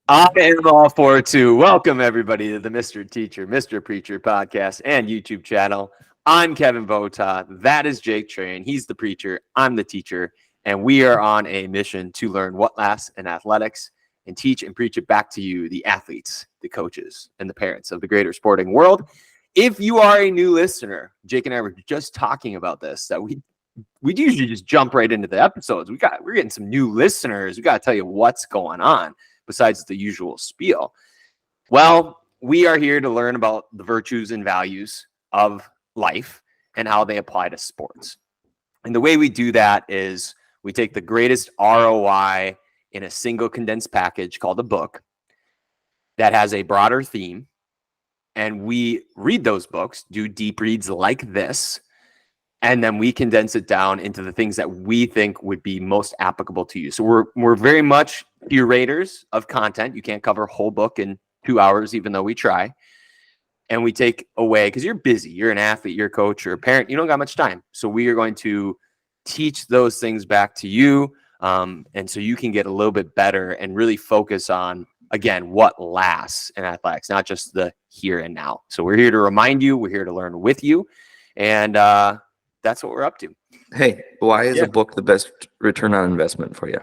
I am all for it too. Welcome everybody to the Mr. Teacher, Mr. Preacher podcast and YouTube channel. I'm Kevin Bota. That is Jake Train. He's the preacher. I'm the teacher. And we are on a mission to learn what lasts in athletics and teach and preach it back to you, the athletes, the coaches, and the parents of the greater sporting world. If you are a new listener, Jake and I were just talking about this, that we usually just jump right into the episodes. We're getting some new listeners. We got to tell you what's going on besides the usual spiel. Well, we are here to learn about the virtues and values of life and how they apply to sports. And the way we do that is we take the greatest ROI in a single condensed package called a book that has a broader theme. And we read those books, do deep reads like this, and then we condense it down into the things that we think would be most applicable to you. So we're very much curators of content. You can't cover a whole book in 2 hours, even though we try. And we take away, because you're busy, you're an athlete, you're a coach, you're a parent, you don't got much time. So we are going to teach those things back to you. And so you can get a little bit better and really focus on, again, what lasts in athletics, not just the here and now. So we're here to remind you, we're here to learn with you. And that's what we're up to. Hey, why is a book the best return on investment for you?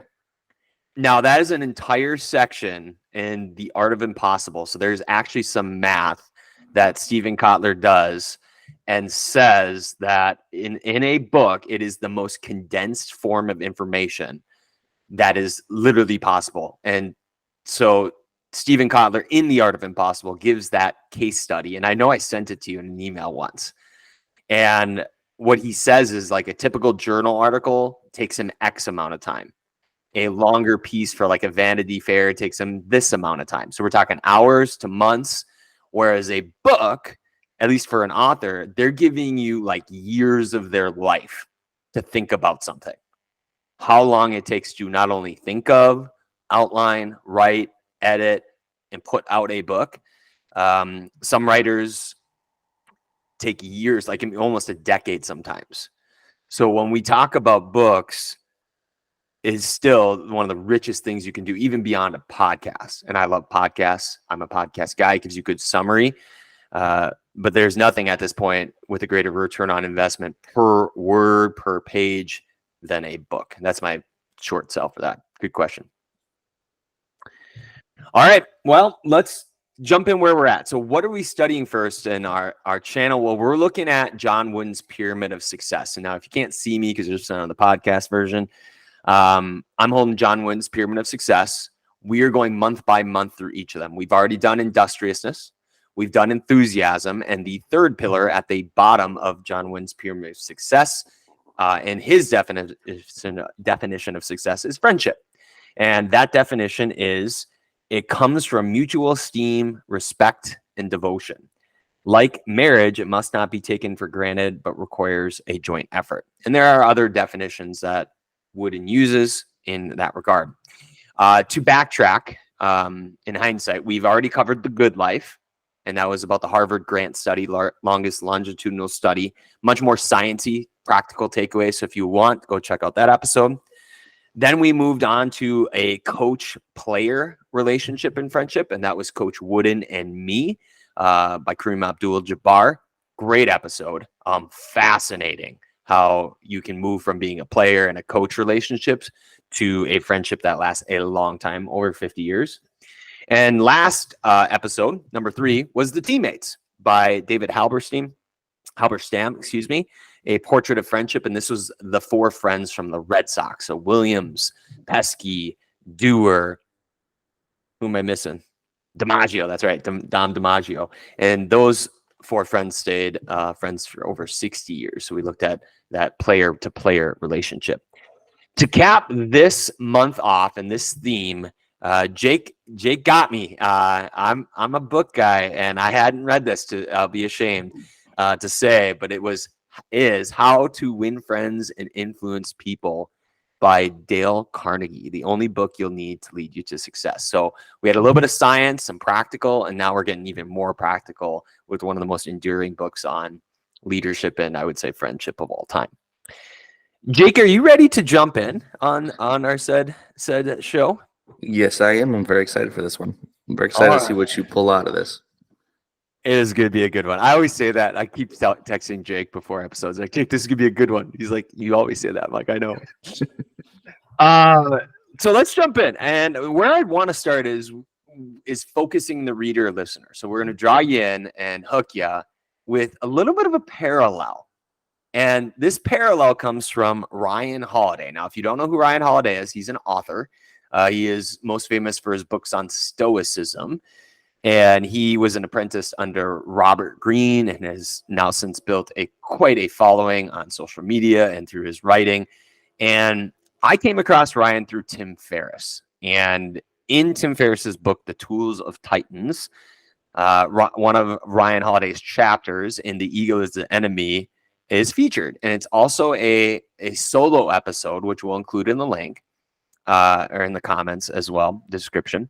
Now, that is an entire section in The Art of Impossible. So there's actually some math that Stephen Kotler does and says that in a book, it is the most condensed form of information that is literally possible. And so Stephen Kotler in The Art of Impossible gives that case study. And I know I sent it to you in an email once. And what he says is like a typical journal article takes him X amount of time. A longer piece for like a Vanity Fair takes him this amount of time. So we're talking hours to months, whereas a book, at least for an author, they're giving you like years of their life to think about something. How long it takes to not only think of, outline, write, edit, and put out a book. Some writers take years, like almost a decade sometimes. So when we talk about books, is still one of the richest things you can do, even beyond a podcast. And I love podcasts. I'm a podcast guy. It gives you good summary. But there's nothing at this point with a greater return on investment per word, per page than a book. And that's my short sell for that. Good question. All right. Well, let's jump in where we're at. So what are we studying first in our channel? Well, we're looking at John Wooden's Pyramid of Success. And now if you can't see me because you're just on the podcast version, I'm holding John Wooden's Pyramid of Success. We are going month by month through each of them. We've already done industriousness. We've done enthusiasm. And the third pillar at the bottom of John Wooden's Pyramid of Success, and his definition of success is friendship. And that definition is, it comes from mutual esteem, respect, and devotion. Like marriage, it must not be taken for granted, but requires a joint effort. And there are other definitions that Wooden uses in that regard. To backtrack, in hindsight, we've already covered the good life, and that was about the Harvard Grant study, longest longitudinal study, much more sciencey, practical takeaways. So if you want, go check out that episode. Then we moved on to a coach-player relationship and friendship, and that was Coach Wooden and Me by Kareem Abdul-Jabbar. Great episode. Fascinating how you can move from being a player and a coach relationships to a friendship that lasts a long time, over 50 years. And last episode, number 3, was The Teammates by David Halberstam, a portrait of friendship. And this was the 4 friends from the Red Sox. So Williams, Pesky, Dewar, who am I missing? DiMaggio, that's right, Dom DiMaggio. And those 4 friends stayed friends for over 60 years. So we looked at that player-to-player relationship. To cap this month off and this theme, Jake got me. I'm a book guy, and I hadn't read this. I'll be ashamed to say, but is How to Win Friends and Influence People by Dale Carnegie, the only book you'll need to lead you to success. So we had a little bit of science, some practical, and now we're getting even more practical with one of the most enduring books on leadership and, I would say, friendship of all time. Jake, are you ready to jump in on our said show? Yes, I am. I'm very excited for this one. I'm very All excited to see right. what you pull out of this. It is going to be a good one. I always say that. I keep texting Jake before episodes. Like, Jake, this is going to be a good one. He's like, you always say that. I'm like, I know. So let's jump in. And where I want to start is focusing the reader listener. So we're going to draw you in and hook you with a little bit of a parallel. And this parallel comes from Ryan Holiday. Now, if you don't know who Ryan Holiday is, he's an author. He is most famous for his books on Stoicism. And he was an apprentice under Robert Greene and has now since built quite a following on social media and through his writing. And I came across Ryan through Tim Ferriss. And in Tim Ferriss's book, The Tools of Titans, one of Ryan Holiday's chapters in The Ego is the Enemy is featured. And it's also a solo episode, which we'll include in the link or in the comments as well, description.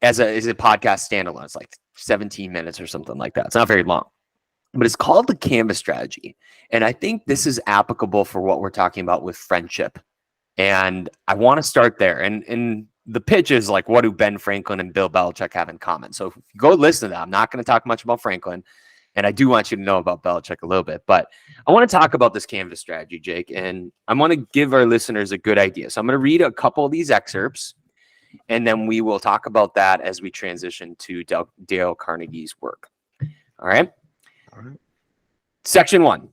As a podcast standalone. It's like 17 minutes or something like that. It's not very long, but it's called the Canvas Strategy. And I think this is applicable for what we're talking about with friendship. And I want to start there. And the pitch is like, what do Ben Franklin and Bill Belichick have in common? So if you go listen to that, I'm not going to talk much about Franklin. And I do want you to know about Belichick a little bit, but I want to talk about this Canvas strategy, Jake. And I want to give our listeners a good idea. So I'm going to read a couple of these excerpts, and then we will talk about that as we transition to Dale Carnegie's work. All right. All right. Section 1,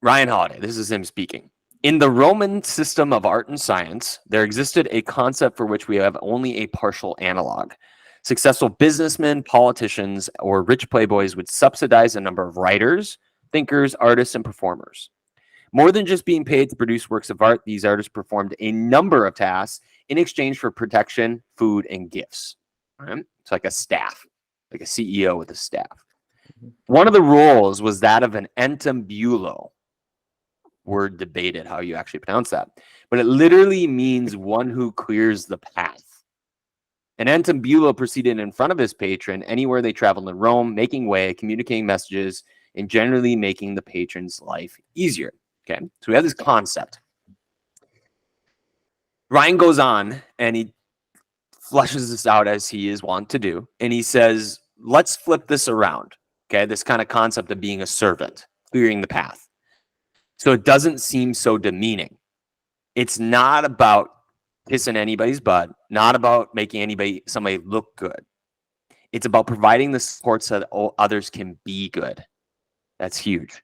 Ryan Holiday. This is him speaking. In the Roman system of art and science, there existed a concept for which we have only a partial analog. Successful businessmen, politicians, or rich playboys would subsidize a number of writers, thinkers, artists, and performers. More than just being paid to produce works of art, these artists performed a number of tasks in exchange for protection, food, and gifts. Right? It's like a staff, like a CEO with a staff. One of the roles was that of an anteambulo. Word debated how you actually pronounce that, but it literally means one who clears the path. An anteambulo proceeded in front of his patron anywhere they traveled in Rome, making way, communicating messages, and generally making the patron's life easier. Okay, so we have this concept. Ryan goes on and he flushes this out as he is wont to do. And he says, let's flip this around. Okay, this kind of concept of being a servant, clearing the path. So it doesn't seem so demeaning. It's not about kissing anybody's butt, not about making somebody look good. It's about providing the support so that others can be good. That's huge.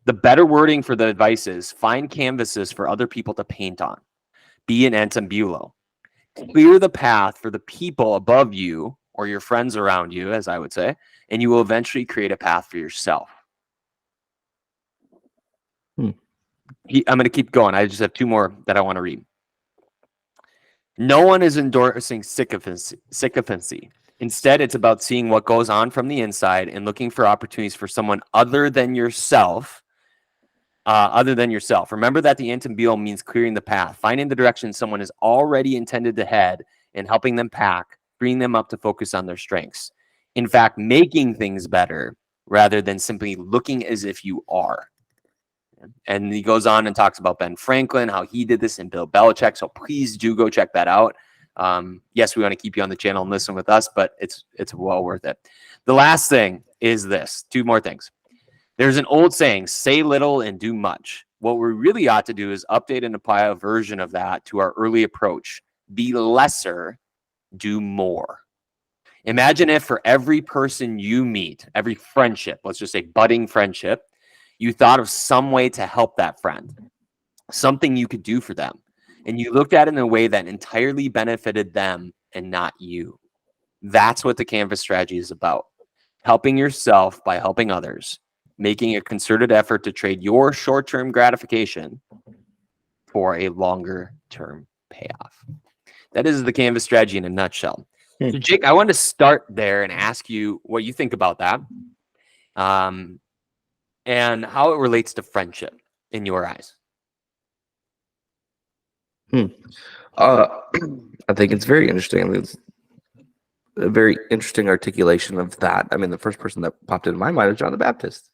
The better wording for the advice is find canvases for other people to paint on. Be an anteambulo. Clear the path for the people above you or your friends around you, as I would say, and you will eventually create a path for yourself. I'm going to keep going. I just have 2 more that I want to read. No one is endorsing sycophancy. Instead, it's about seeing what goes on from the inside and looking for opportunities for someone other than yourself. Remember that the anteambulo means clearing the path, finding the direction someone is already intended to head and helping them pack, freeing them up to focus on their strengths. In fact, making things better rather than simply looking as if you are. And he goes on and talks about Ben Franklin, how he did this, and Bill Belichick. So please do go check that out. Yes, we want to keep you on the channel and listen with us, but it's well worth it. The last thing is this. 2 more things. There's an old saying, say little and do much. What we really ought to do is update and apply a version of that to our early approach. Be lesser, do more. Imagine if for every person you meet, every friendship, let's just say budding friendship, you thought of some way to help that friend, something you could do for them, and you looked at it in a way that entirely benefited them and not you. That's what the Canvas strategy is about. Helping yourself by helping others, making a concerted effort to trade your short-term gratification for a longer-term payoff. That is the Canvas strategy in a nutshell. So, Jake, I wanted to start there and ask you what you think about that. And how it relates to friendship in your eyes. I think it's very interesting. It's a very interesting articulation of that. I mean, the first person that popped into my mind is John the Baptist,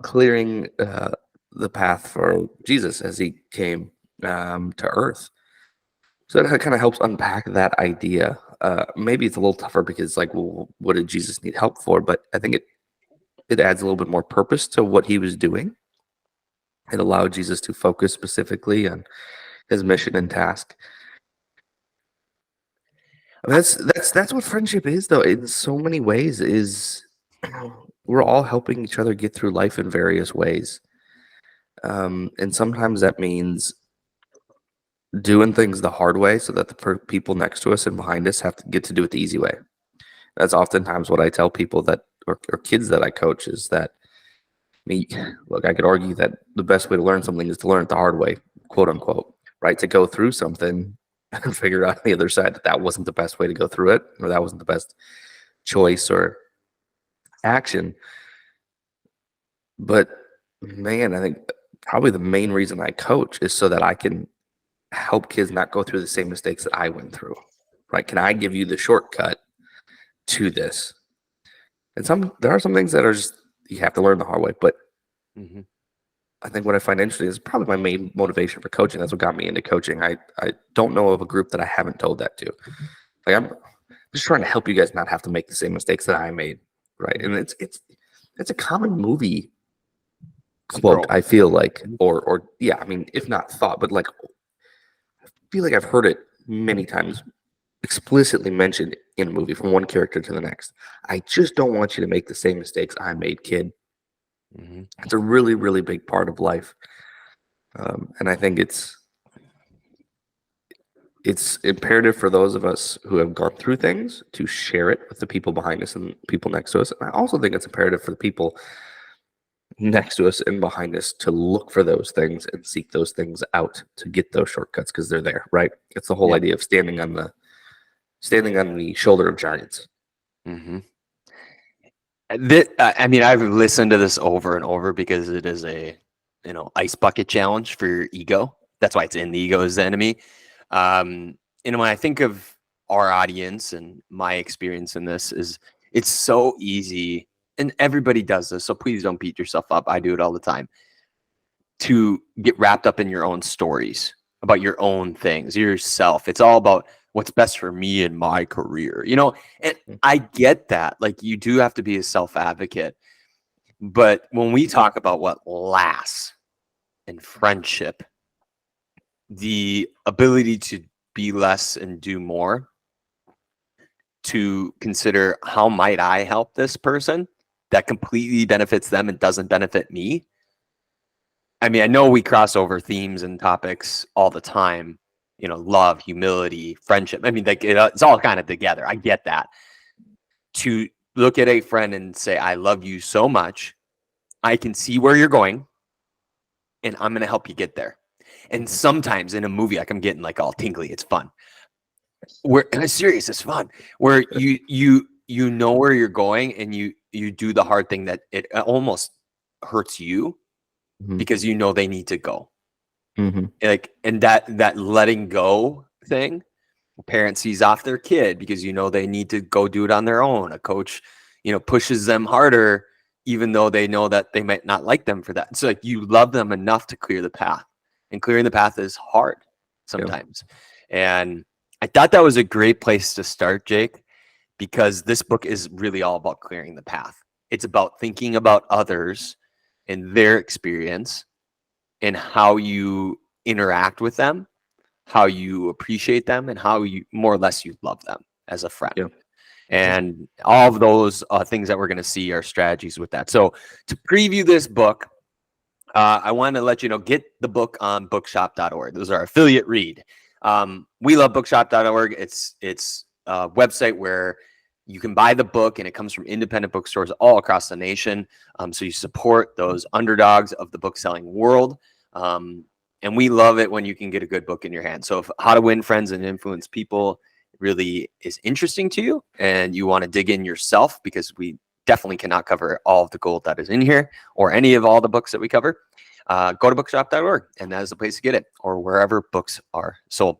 clearing the path for Jesus as he came to earth. So that kind of helps unpack that idea. Maybe it's a little tougher because, like, well, what did Jesus need help for? But I think it adds a little bit more purpose to what he was doing. It allowed Jesus to focus specifically on his mission and task. I mean, that's what friendship is, though. In so many ways, is we're all helping each other get through life in various ways, and sometimes that means doing things the hard way so that the people next to us and behind us have to get to do it the easy way. That's oftentimes what I tell people that, or kids that I coach, is that, look, I could argue that the best way to learn something is to learn it the hard way, quote unquote, right? To go through something and figure out on the other side that wasn't the best way to go through it, or that wasn't the best choice or action. But man, I think probably the main reason I coach is so that I can help kids not go through the same mistakes that I went through, right? Can I give you the shortcut to this? And there are some things that are just, you have to learn the hard way. But I think what I find interesting is probably my main motivation for coaching. That's what got me into coaching. I don't know of a group that I haven't told that to. Like, I'm just trying to help you guys not have to make the same mistakes that I made, right? And it's a common movie quote, I feel like, or yeah, I mean, if not thought, but like, I feel like I've heard it many times explicitly mentioned in a movie from one character to the next. I just don't want you to make the same mistakes I made, kid. It's a really, really big part of life. And I think it's imperative for those of us who have gone through things to share it with the people behind us and people next to us. And I also think it's imperative for the people next to us and behind us to look for those things and seek those things out to get those shortcuts, because they're there, right? It's the whole idea of standing on the shoulder of giants. I mean, I've listened to this over and over because it is a ice bucket challenge for your ego. That's why it's in the ego is the enemy. When I think of our audience and my experience in this, is it's so easy, and everybody does this, so please don't beat yourself up. I do it all the time, to get wrapped up in your own stories about your own things, yourself. It's all about what's best for me in my career, and I get that. Like, you do have to be a self-advocate. But when we talk about what lasts in friendship, the ability to be less and do more, to consider how might I help this person that completely benefits them and doesn't benefit me. I mean, I know we cross over themes and topics all the time, love, humility, friendship. I mean, it's all kind of together. I get that. To look at a friend and say, I love you so much, I can see where you're going, and I'm going to help you get there. And sometimes in a movie, like, I'm getting like all tingly. It's fun. I'm serious. It's fun. Where you know where you're going, and you do the hard thing that it almost hurts you because they need to go. Like, and that letting go thing, a parent sees off their kid because they need to go do it on their own. A coach, pushes them harder, even though they know that they might not like them for that. So, like, you love them enough to clear the path, and clearing the path is hard sometimes. And I thought that was a great place to start, Jake, because this book is really all about clearing the path. It's about thinking about others and their experience and how you interact with them, how you appreciate them, and how you more or less you love them as a friend. And all of those things that we're going to see are strategies with that. So to preview this book, I want to let you know, get the book on bookshop.org. Those are our affiliate read. We love bookshop.org. It's a website where you can buy the book, and it comes from independent bookstores all across the nation. So you support those underdogs of the book selling world. And we love it when you can get a good book in your hand. So if How to Win Friends and Influence People really is interesting to you, and you want to dig in yourself, because we definitely cannot cover all of the gold that is in here or any of all the books that we cover, go to bookshop.org, and that is the place to get it, or wherever books are sold.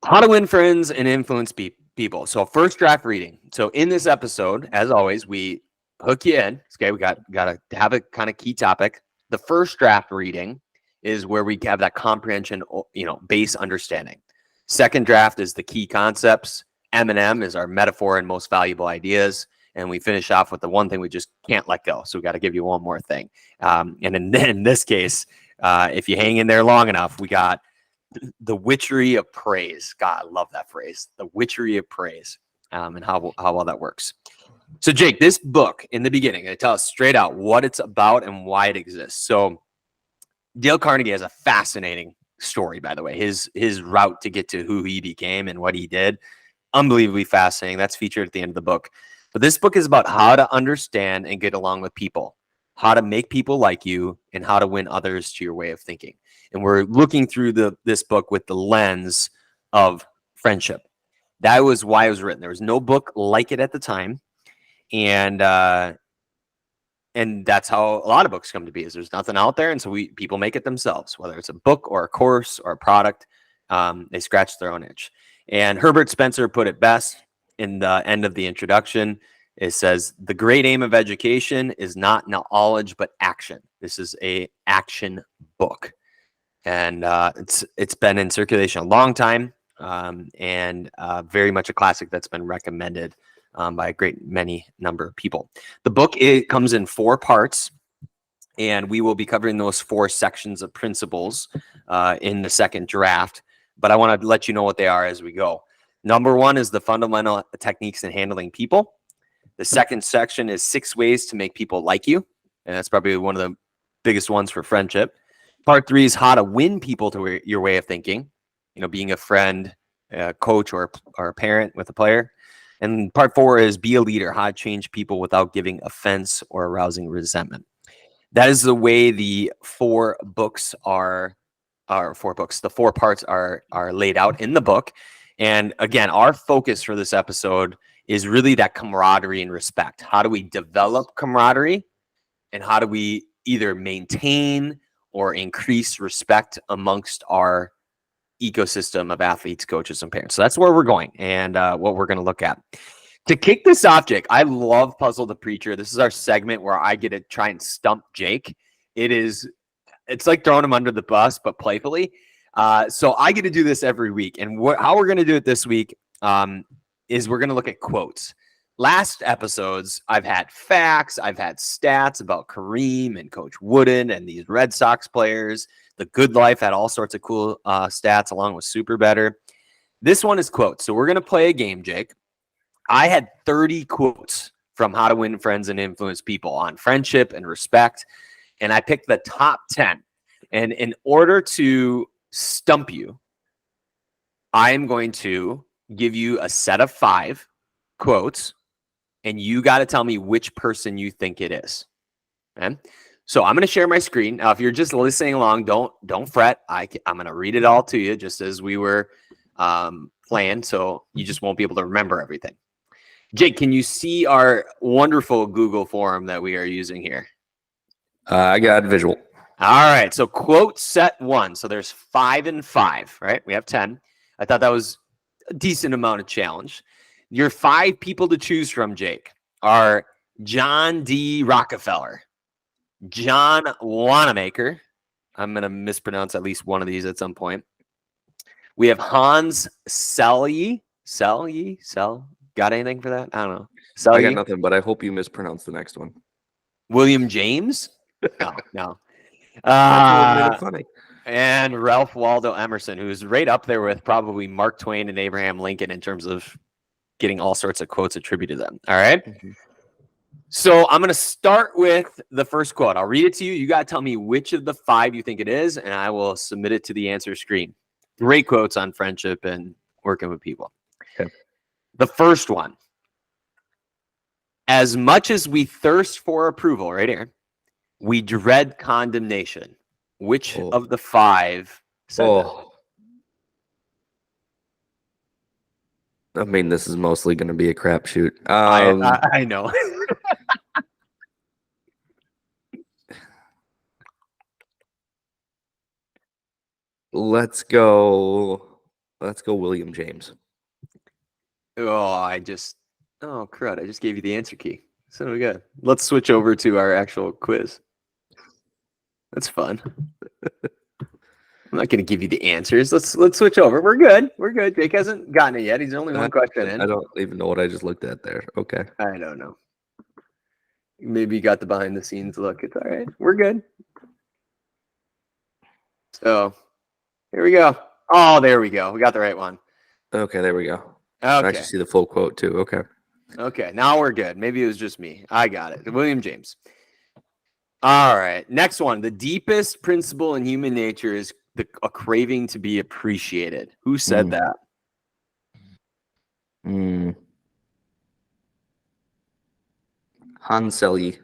How to Win Friends and Influence People. So first draft reading. So in this episode, as always, we hook you in. Okay, we got to have a kind of key topic. The first draft reading is where we have that comprehension, base understanding. Second draft is the key concepts. M&M is our metaphor and most valuable ideas. And we finish off with the one thing we just can't let go. So we got to give you one more thing. And in this case, if you hang in there long enough, we got the witchery of praise. God, I love that phrase. The witchery of praise, and how well that works. So Jake, this book in the beginning, they tell us straight out what it's about and why it exists. So Dale Carnegie has a fascinating story, by the way. His route to get to who he became and what he did, unbelievably fascinating. That's featured at the end of the book. But this book is about how to understand and get along with people, how to make people like you, and how to win others to your way of thinking. And we're looking through this book with the lens of friendship. That was why it was written. There was no book like it at the time. And that's how a lot of books come to be, is there's nothing out there. And so people make it themselves, whether it's a book or a course or a product. They scratch their own itch. And Herbert Spencer put it best in the end of the introduction. It says, the great aim of education is not knowledge, but action. This is a action book. And it's been in circulation a long time, and very much a classic that's been recommended by a great many number of people. The book, it comes in 4 parts, and we will be covering those 4 sections of principles in the second draft. But I want to let you know what they are as we go. Number 1 is the fundamental techniques in handling people. The second section is 6 ways to make people like you. And that's probably one of the biggest ones for friendship. Part 3 is how to win people to your way of thinking, being a friend, a coach, or a parent with a player. And part 4 is be a leader, how to change people without giving offense or arousing resentment. That is the way the 4 books are, the 4 parts are laid out in the book. And again, our focus for this episode is really that camaraderie and respect. How do we develop camaraderie, and how do we either maintain or increase respect amongst our ecosystem of athletes, coaches, and parents? So that's where we're going, and what we're going to look at. To kick this off, Jake, I love Puzzle the Preacher. This is our segment where I get to try and stump Jake. It's like throwing him under the bus, but playfully. So I get to do this every week. And how we're going to do it this week is we're going to look at quotes. Last episodes, I've had facts, I've had stats about Kareem and Coach Wooden and these Red Sox players. The Good Life had all sorts of cool stats along with Super Better. This one is quotes. So we're going to play a game, Jake. I had 30 quotes from How to Win Friends and Influence People on friendship and respect. And I picked the top 10. And in order to stump you, I am going to give you a set of 5 quotes, and you got to tell me which person you think it is. Okay? So I'm going to share my screen. Now, if you're just listening along, don't fret. I'm going to read it all to you just as we were planned, so you just won't be able to remember everything. Jake, can you see our wonderful Google form that we are using here? I got visual. All right. So quote set 1. So there's 5 and 5, right? We have 10. I thought that was a decent amount of challenge. Your 5 people to choose from, Jake, are John D. Rockefeller, John Wanamaker. I'm going to mispronounce at least one of these at some point. We have Hans Selye. Got anything for that? I don't know. I got nothing, but I hope you mispronounce the next one. William James? No. That's what made it funny. And Ralph Waldo Emerson, who's right up there with probably Mark Twain and Abraham Lincoln in terms of getting all sorts of quotes attributed to them. All right. Mm-hmm. So I'm going to start with the first quote. I'll read it to you. You got to tell me which of the 5 you think it is, and I will submit it to the answer screen. Great quotes on friendship and working with people. Okay. The first one. As much as we thirst for approval, right here, we dread condemnation. Which of the 5 said that? I mean, this is mostly going to be a crapshoot. I know. Let's go William James. Oh, crud. I just gave you the answer key. So good. Let's switch over to our actual quiz. That's fun. I'm not going to give you the answers. Let's switch over. We're good. We're good. Jake hasn't gotten it yet. He's only one question in. I don't even know what I just looked at there. Okay. I don't know. Maybe you got the behind the scenes look. It's all right. We're good. So here we go. Oh, there we go. We got the right one. Okay, there we go. I Okay. actually see the full quote too. Okay. Okay. Now we're good. Maybe it was just me. I got it. William James. All right. Next one. The deepest principle in human nature is a craving to be appreciated. Who said that? Hanseli.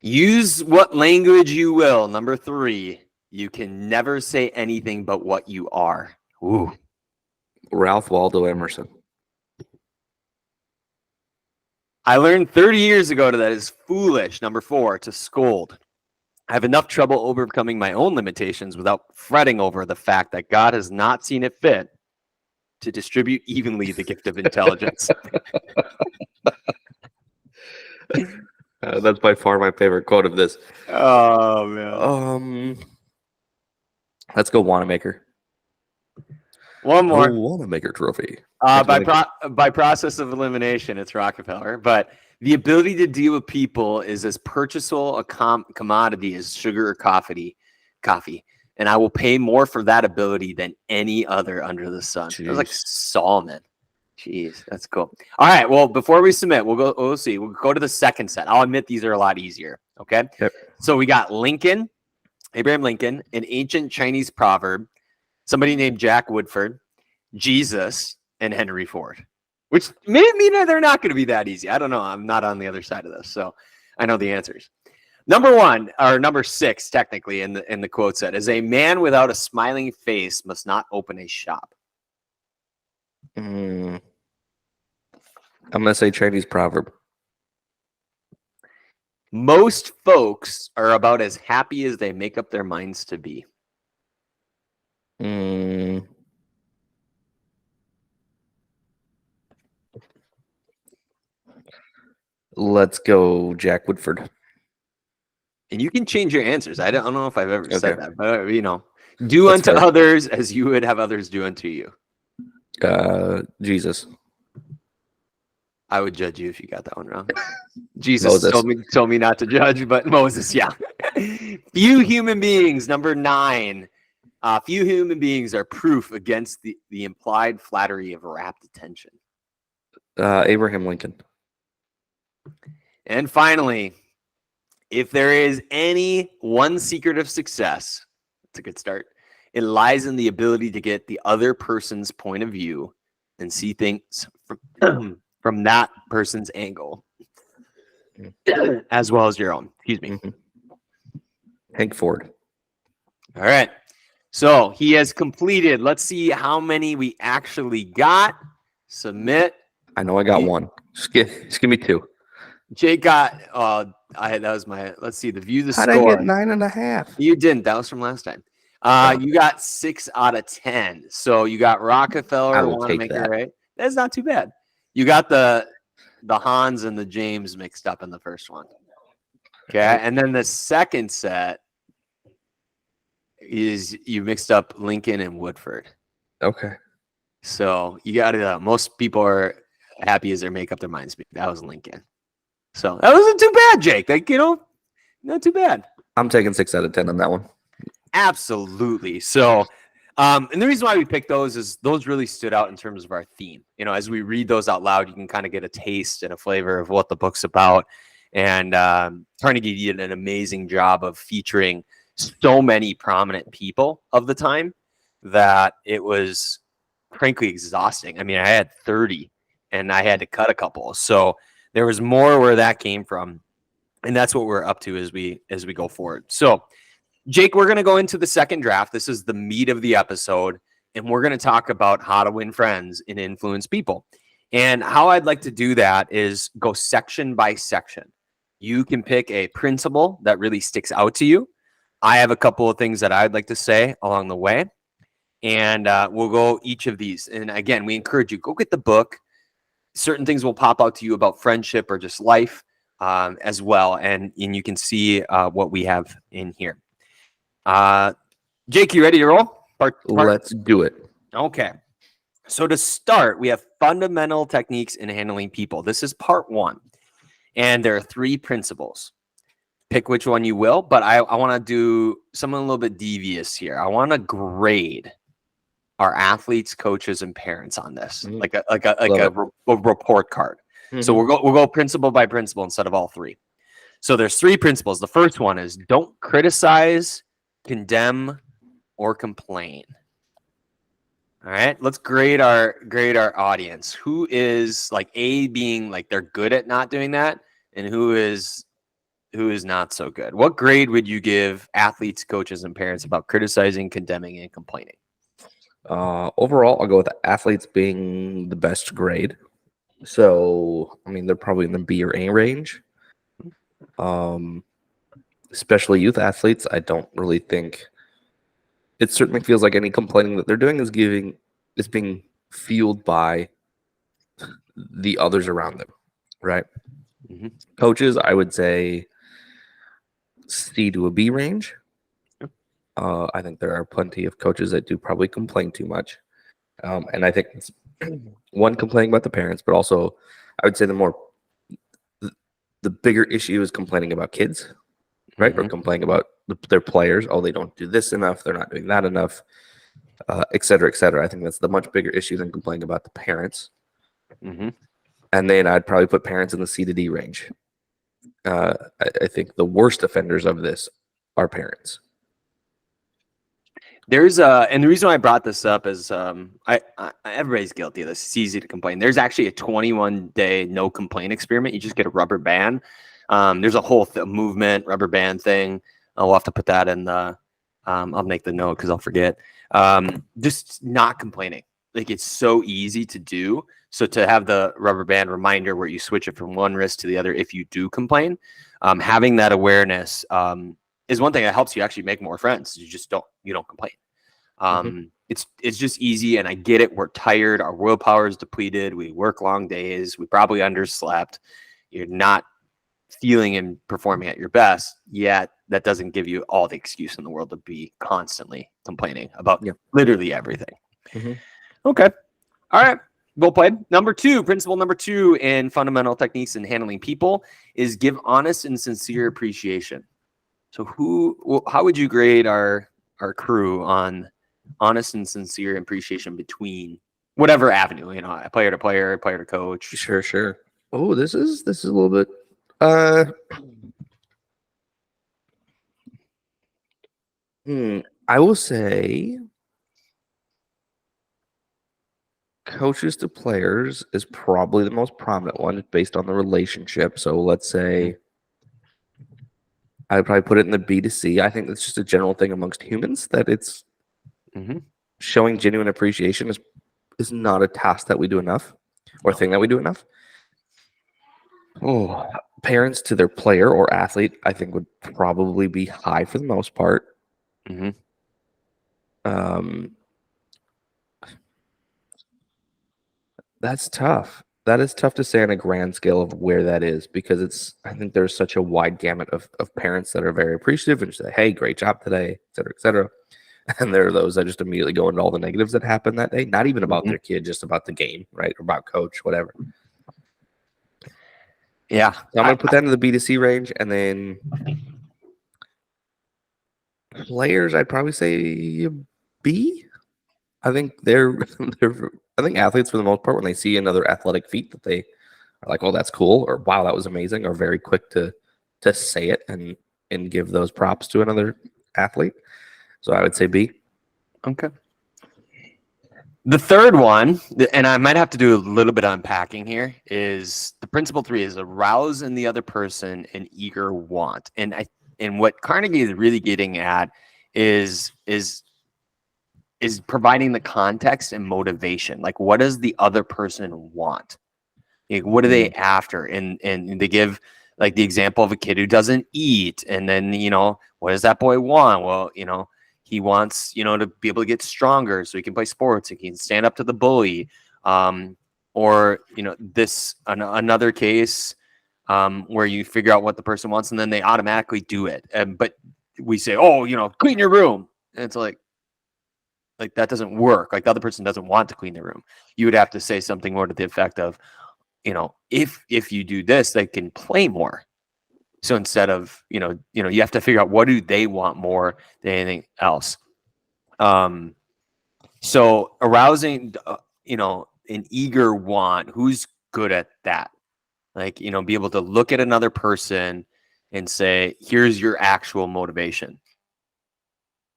Use what language you will. Number 3. You can never say anything but what you are. Ooh. Ralph Waldo Emerson. I learned 30 years ago that it is foolish, number 4, to scold. I have enough trouble overcoming my own limitations without fretting over the fact that God has not seen it fit to distribute evenly the gift of intelligence. That's by far my favorite quote of this. Oh, man. Let's go Wanamaker. One more. Wanamaker trophy. By process of elimination, it's Rockefeller. But the ability to deal with people is as purchasable a commodity as sugar or coffee. And I will pay more for that ability than any other under the sun. It was like Solomon. Jeez, that's cool. All right. Well, before we submit, we'll see. We'll go to the second set. I'll admit these are a lot easier. Okay. Yep. So we got Abraham Lincoln, an ancient Chinese proverb, somebody named Jack Woodford, Jesus, and Henry Ford, which may mean they're not going to be that easy. I don't know. I'm not on the other side of this, so I know the answers. Number 6, technically, in the quote set is a man without a smiling face must not open a shop. I'm going to say Chinese proverb. Most folks are about as happy as they make up their minds to be. Let's go Jack Woodford. And you can change your answers. I don't know if I've ever said that, but do That's unto fair. others as you would have others do unto you. Jesus. I would judge you if you got that one wrong. Jesus told me not to judge, but Moses, yeah. Few human beings, number 9. Few human beings are proof against the implied flattery of rapt attention. Abraham Lincoln. And finally, if there is any one secret of success, it's a good start. It lies in the ability to get the other person's point of view and see things from that person's angle, as well as your own. Excuse me. Hank Ford. All right. So he has completed. Let's see how many we actually got. Submit. I know I got one. Just give me 2. Jake got. That was my. Let's see the view. The How'd score. I get 9.5? You didn't. That was from last time. You got 6 out of 10. So you got Rockefeller. I will take that. Right. That's not too bad. You got the Hans and the James mixed up in the first one. Okay, and then the second set is you mixed up Lincoln and Woodford. Okay. So you got it. Most people are happy as they make up their minds. That was Lincoln. So that wasn't too bad, Jake. Not too bad. I'm taking 6 out of 10 on that one. Absolutely. So, and the reason why we picked those is those really stood out in terms of our theme. As we read those out loud, you can kind of get a taste and a flavor of what the book's about. And Carnegie did an amazing job of featuring so many prominent people of the time that it was frankly exhausting. I mean, I had 30 and I had to cut a couple. So there was more where that came from. And that's what we're up to as we go forward. So Jake, we're going to go into the second draft. This is the meat of the episode. And we're going to talk about how to win friends and influence people. And how I'd like to do that is go section by section. You can pick a principle that really sticks out to you. I have a couple of things that I'd like to say along the way. And we'll go each of these. And again, we encourage you, go get the book. Certain things will pop out to you about friendship or just life as well. And you can see what we have in here. Jake, you ready to roll? Let's do it. Okay. So to start, we have fundamental techniques in handling people. This is part 1. And there are 3 principles. Pick which one you will, but I want to do something a little bit devious here. I want to grade our athletes, coaches, and parents on this, like a report card. So we'll go principle by principle instead of all 3. So there's 3 principles. The first one is don't criticize, condemn, or complain. All right, let's grade our audience. Who is like A being like they're good at not doing that, and who is not so good? What grade would you give athletes, coaches, and parents about criticizing, condemning, and complaining? Overall, I'll go with athletes being the best grade. So, I mean, they're probably in the B or A range. Especially youth athletes, I don't really think it certainly feels like any complaining that they're doing is being fueled by the others around them, right? Mm-hmm. Coaches, I would say C to a B range. Yep. I think there are plenty of coaches that do probably complain too much. And I think it's one, complaining about the parents, but also I would say the bigger issue is complaining about kids, right? Mm-hmm. Or complaining about their players. Oh, they don't do this enough. They're not doing that enough, et cetera, et cetera. I think that's the much bigger issue than complaining about the parents. Mm-hmm. And then I'd probably put parents in the C to D range. I think the worst offenders of this are parents. There's and the reason why I brought this up is everybody's guilty of this. It's easy to complain. There's actually a 21-day no complaint experiment. You just get a rubber band. There's a whole movement rubber band thing. I'll have to put that in the. I'll make the note because I'll forget. Just not complaining. Like it's so easy to do. So to have the rubber band reminder where you switch it from one wrist to the other if you do complain, having that awareness is one thing that helps you actually make more friends. You don't complain. It's just easy, and I get it. We're tired. Our willpower is depleted. We work long days. We probably underslept. You're not feeling and performing at your best, yet that doesn't give you all the excuse in the world to be constantly complaining about literally everything. Okay. All right. Well played. Principle number 2 in fundamental techniques in handling people is give honest and sincere appreciation. So how would you grade our crew on honest and sincere appreciation between whatever avenue, player to player, player to coach? Sure. Oh, this is a little bit I will say coaches to players is probably the most prominent one based on the relationship. So let's say I'd probably put it in the B to C. I think that's just a general thing amongst humans that it's showing genuine appreciation is not a task that we do enough or thing that we do enough. Oh, parents to their player or athlete, I think would probably be high for the most part. That's tough. That is tough to say on a grand scale of where that is because I think there's such a wide gamut of parents that are very appreciative and say, hey, great job today, et cetera, et cetera. And there are those that just immediately go into all the negatives that happened that day, not even about their kid, just about the game, right? Or about coach, whatever. Yeah. So I'm going to put that in the B to C range. And then players, I'd probably say B. I think I think athletes, for the most part, when they see another athletic feat that they are like, oh, that's cool, or wow, that was amazing, are very quick to say it and give those props to another athlete. So I would say B. Okay. The third one, and I might have to do a little bit of unpacking here, is the principle 3 is arouse in the other person an eager want. And what Carnegie is really getting at is providing the context and motivation. Like, what does the other person want? Like, what are they after? And they give like the example of a kid who doesn't eat. And then, what does that boy want? Well, he wants, to be able to get stronger so he can play sports. He can stand up to the bully. Or, another case where you figure out what the person wants and then they automatically do it. But we say, oh, clean your room. And it's like that doesn't work. Like the other person doesn't want to clean their room. You would have to say something more to the effect of, if you do this, they can play more. So instead of, you have to figure out what do they want more than anything else. So arousing, an eager want, who's good at that? Like, be able to look at another person and say, here's your actual motivation.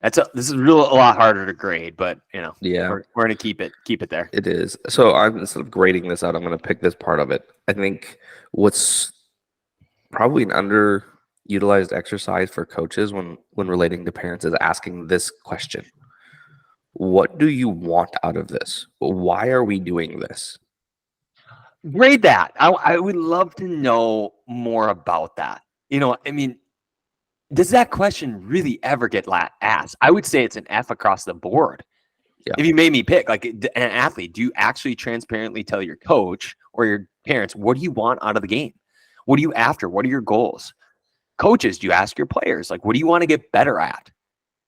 This is a lot harder to grade, but Yeah, we're going to keep it there. it is. So I'm, instead of grading this out, I'm going to pick this part of it. I think what's probably an underutilized exercise for coaches when relating to parents is asking this question. What do you want out of this? Why are we doing this? Grade that. I would love to know more about that. Does that question really ever get asked? I would say it's an F across the board. Yeah. If you made me pick, like an athlete, do you actually transparently tell your coach or your parents, what do you want out of the game? What are you after? What are your goals? Coaches, do you ask your players, like, what do you want to get better at?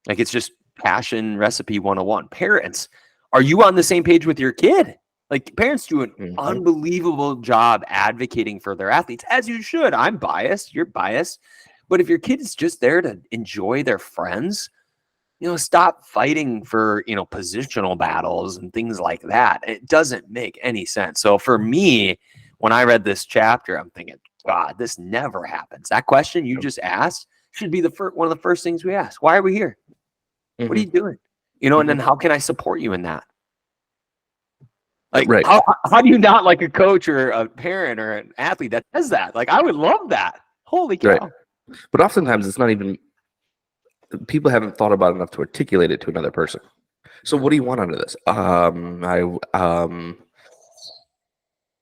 Like, it's just passion recipe 101. Parents, are you on the same page with your kid? Like, parents do an unbelievable job advocating for their athletes, as you should. I'm biased. You're biased. But if your kid is just there to enjoy their friends, stop fighting for, positional battles and things like that. It doesn't make any sense. So for me, when I read this chapter, I'm thinking, God, this never happens. That question you just asked should be one of the first things we ask. Why are we here? What are you doing? And then how can I support you in that? Like, right. How do you not like a coach or a parent or an athlete that does that? Like, I would love that. Holy cow. Right. But oftentimes it's not even, people haven't thought about enough to articulate it to another person. So what do you want out of this?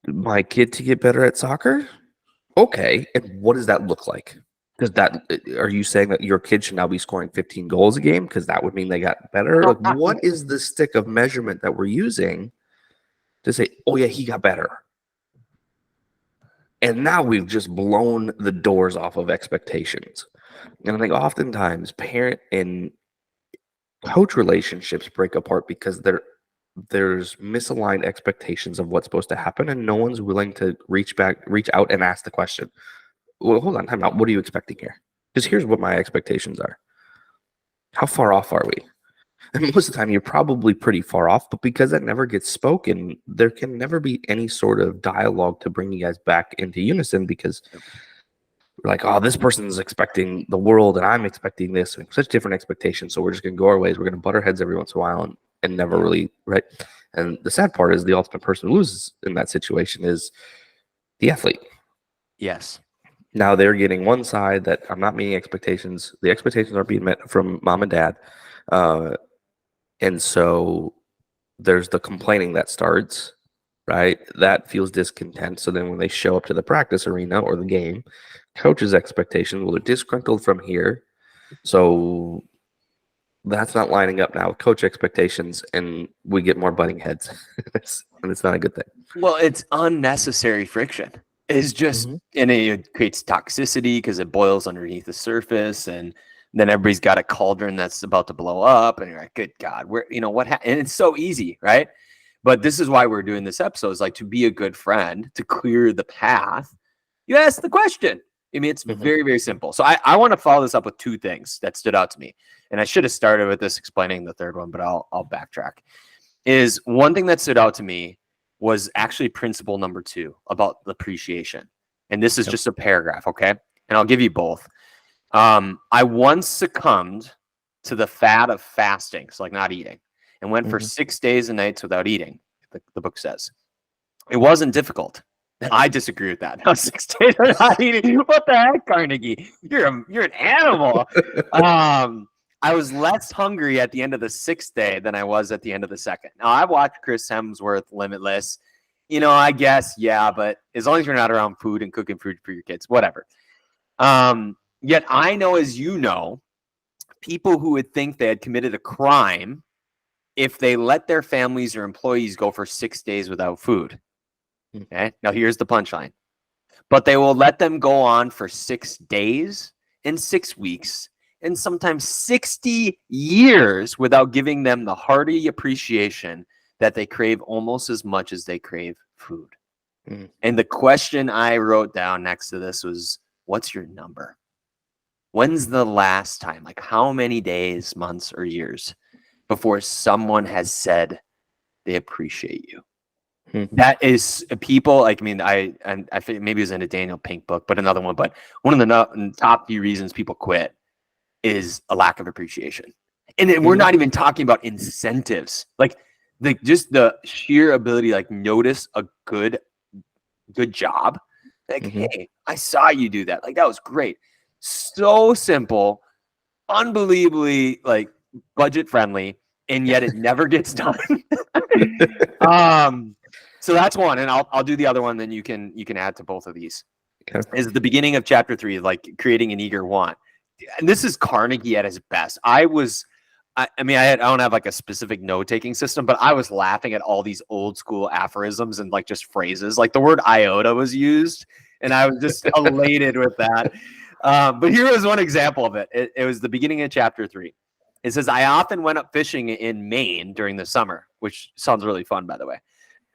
My kid to get better at soccer. Okay. And what does that look like? Are you saying that your kid should now be scoring 15 goals a game? Because that would mean they got better. Like, what is the stick of measurement that we're using to say, oh yeah, he got better? And now we've just blown the doors off of expectations. And I think oftentimes parent and coach relationships break apart because there's misaligned expectations of what's supposed to happen, and no one's willing to reach out and ask the question, well, hold on, time out. What are you expecting here? Because here's what my expectations are. How far off are we? And most of the time, you're probably pretty far off, but because that never gets spoken, there can never be any sort of dialogue to bring you guys back into unison, because we're like, oh, this person's expecting the world and I'm expecting this, and such different expectations. So we're just going to go our ways. We're going to butt our heads every once in a while and never really, right? And the sad part is the ultimate person who loses in that situation is the athlete. Yes. Now they're getting one side that I'm not meeting expectations. The expectations are being met from mom and dad. And so there's the complaining that starts, right? That feels discontent. So then when they show up to the practice arena or the game, coach's expectations, well, they're disgruntled from here. So that's not lining up now with coach expectations, and we get more butting heads. And it's not a good thing. Well, it's unnecessary friction. It's just, and it creates toxicity because it boils underneath the surface, and then everybody's got a cauldron that's about to blow up, and you're like, good God, and it's so easy, right? But this is why we're doing this episode, is like to be a good friend, to clear the path. You ask the question. I mean, it's very, very simple. So I want to follow this up with two things that stood out to me. And I should have started with this explaining the third one, but I'll backtrack. Is one thing that stood out to me was actually principle number 2 about appreciation. And this is just a paragraph, okay? And I'll give you both. I once succumbed to the fad of fasting, so like not eating, and went for 6 days and nights without eating, the book says. It wasn't difficult. I disagree with that. No, 6 days without eating. What the heck, Carnegie? You're an animal. I was less hungry at the end of the 6th day than I was at the end of the 2nd. Now, I watched Chris Hemsworth Limitless. I guess, yeah, but as long as you're not around food and cooking food for your kids, whatever. Yet I know, as you know, people who would think they had committed a crime if they let their families or employees go for 6 days without food. Okay, now here's the punchline. But they will let them go on for 6 days and 6 weeks and sometimes 60 years without giving them the hearty appreciation that they crave almost as much as they crave food. And the question I wrote down next to this was, what's your number? When's the last time, like how many days, months, or years before someone has said they appreciate you? That is people like, I mean, I think maybe it was in a Daniel Pink book, but another one, but one of the top few reasons people quit is a lack of appreciation. And then we're not even talking about incentives, like just the sheer ability, like notice a good job. Like, hey, I saw you do that. Like, that was great. So simple, unbelievably like budget friendly, and yet it never gets done. So that's one, and I'll do the other one. Then you can add to both of these. Okay. Is the beginning of chapter 3, like creating an eager want, and this is Carnegie at his best. I don't have like a specific note-taking system, but I was laughing at all these old school aphorisms and like just phrases. Like the word iota was used, and I was just elated with that. But here was one example of it. It was the beginning of chapter 3. It says, I often went up fishing in Maine during the summer, which sounds really fun, by the way.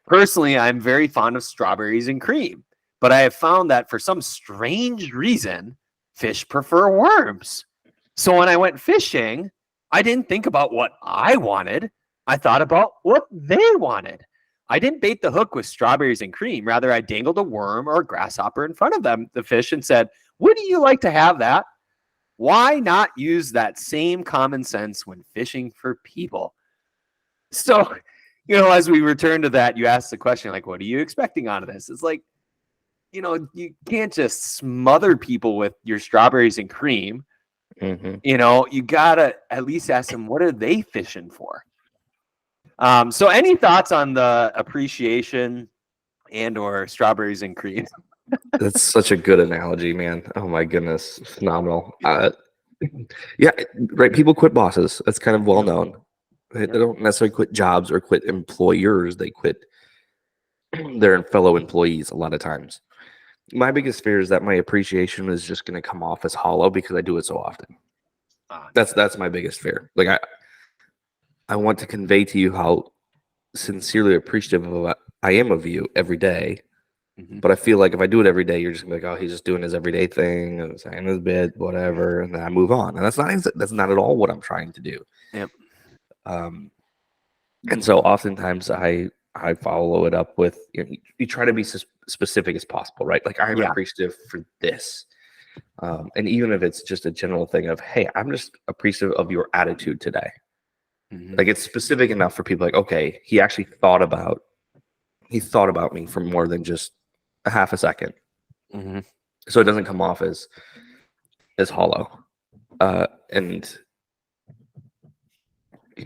Personally, I'm very fond of strawberries and cream, but I have found that for some strange reason, fish prefer worms. So when I went fishing, I didn't think about what I wanted. I thought about what they wanted. I didn't bait the hook with strawberries and cream. Rather, I dangled a worm or a grasshopper in front of the fish, and said, would you like to have that? Why not use that same common sense when fishing for people? So, as we return to that, you ask the question, like, what are you expecting out of this? It's like, you can't just smother people with your strawberries and cream. You gotta at least ask them, what are they fishing for? So any thoughts on the appreciation and or strawberries and cream? That's such a good analogy, man. Oh my goodness. Phenomenal. Yeah, right. People quit bosses. That's kind of well known. They don't necessarily quit jobs or quit employers. They quit their fellow employees a lot of times. My biggest fear is that my appreciation is just going to come off as hollow because I do it so often. That's my biggest fear. Like I want to convey to you how sincerely appreciative I am of you every day. But I feel like if I do it every day, you're just gonna be like, oh, he's just doing his everyday thing and saying his bit, whatever, and then I move on. And that's not at all what I'm trying to do. Yep. And so oftentimes I follow it up with you try to be specific as possible, right? Like I'm appreciative for this, and even if it's just a general thing of, hey, I'm just appreciative of your attitude today. Like it's specific enough for people. Like, okay, he actually thought about me for more than just a half a second. So it doesn't come off as hollow. And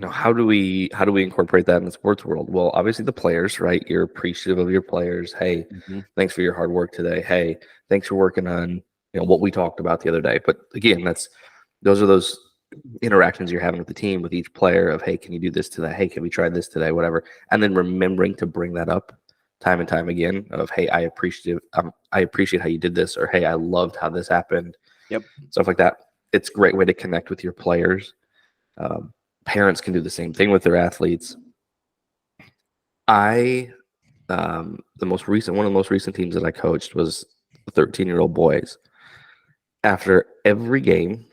how do we incorporate that in the sports world? Well, obviously the players, right? You're appreciative of your players. Hey, thanks for your hard work today. Hey, thanks for working on what we talked about the other day. But again, those are those interactions you're having with the team, with each player of, hey, can you do this today? Hey, can we try this today? Whatever. And then remembering to bring that up time and time again of, hey, I appreciate how you did this, or hey, I loved how this happened. Yep. Stuff like that. It's a great way to connect with your players. Parents can do the same thing with their athletes. One of the most recent teams that I coached was the 13-year-old boys. After every game,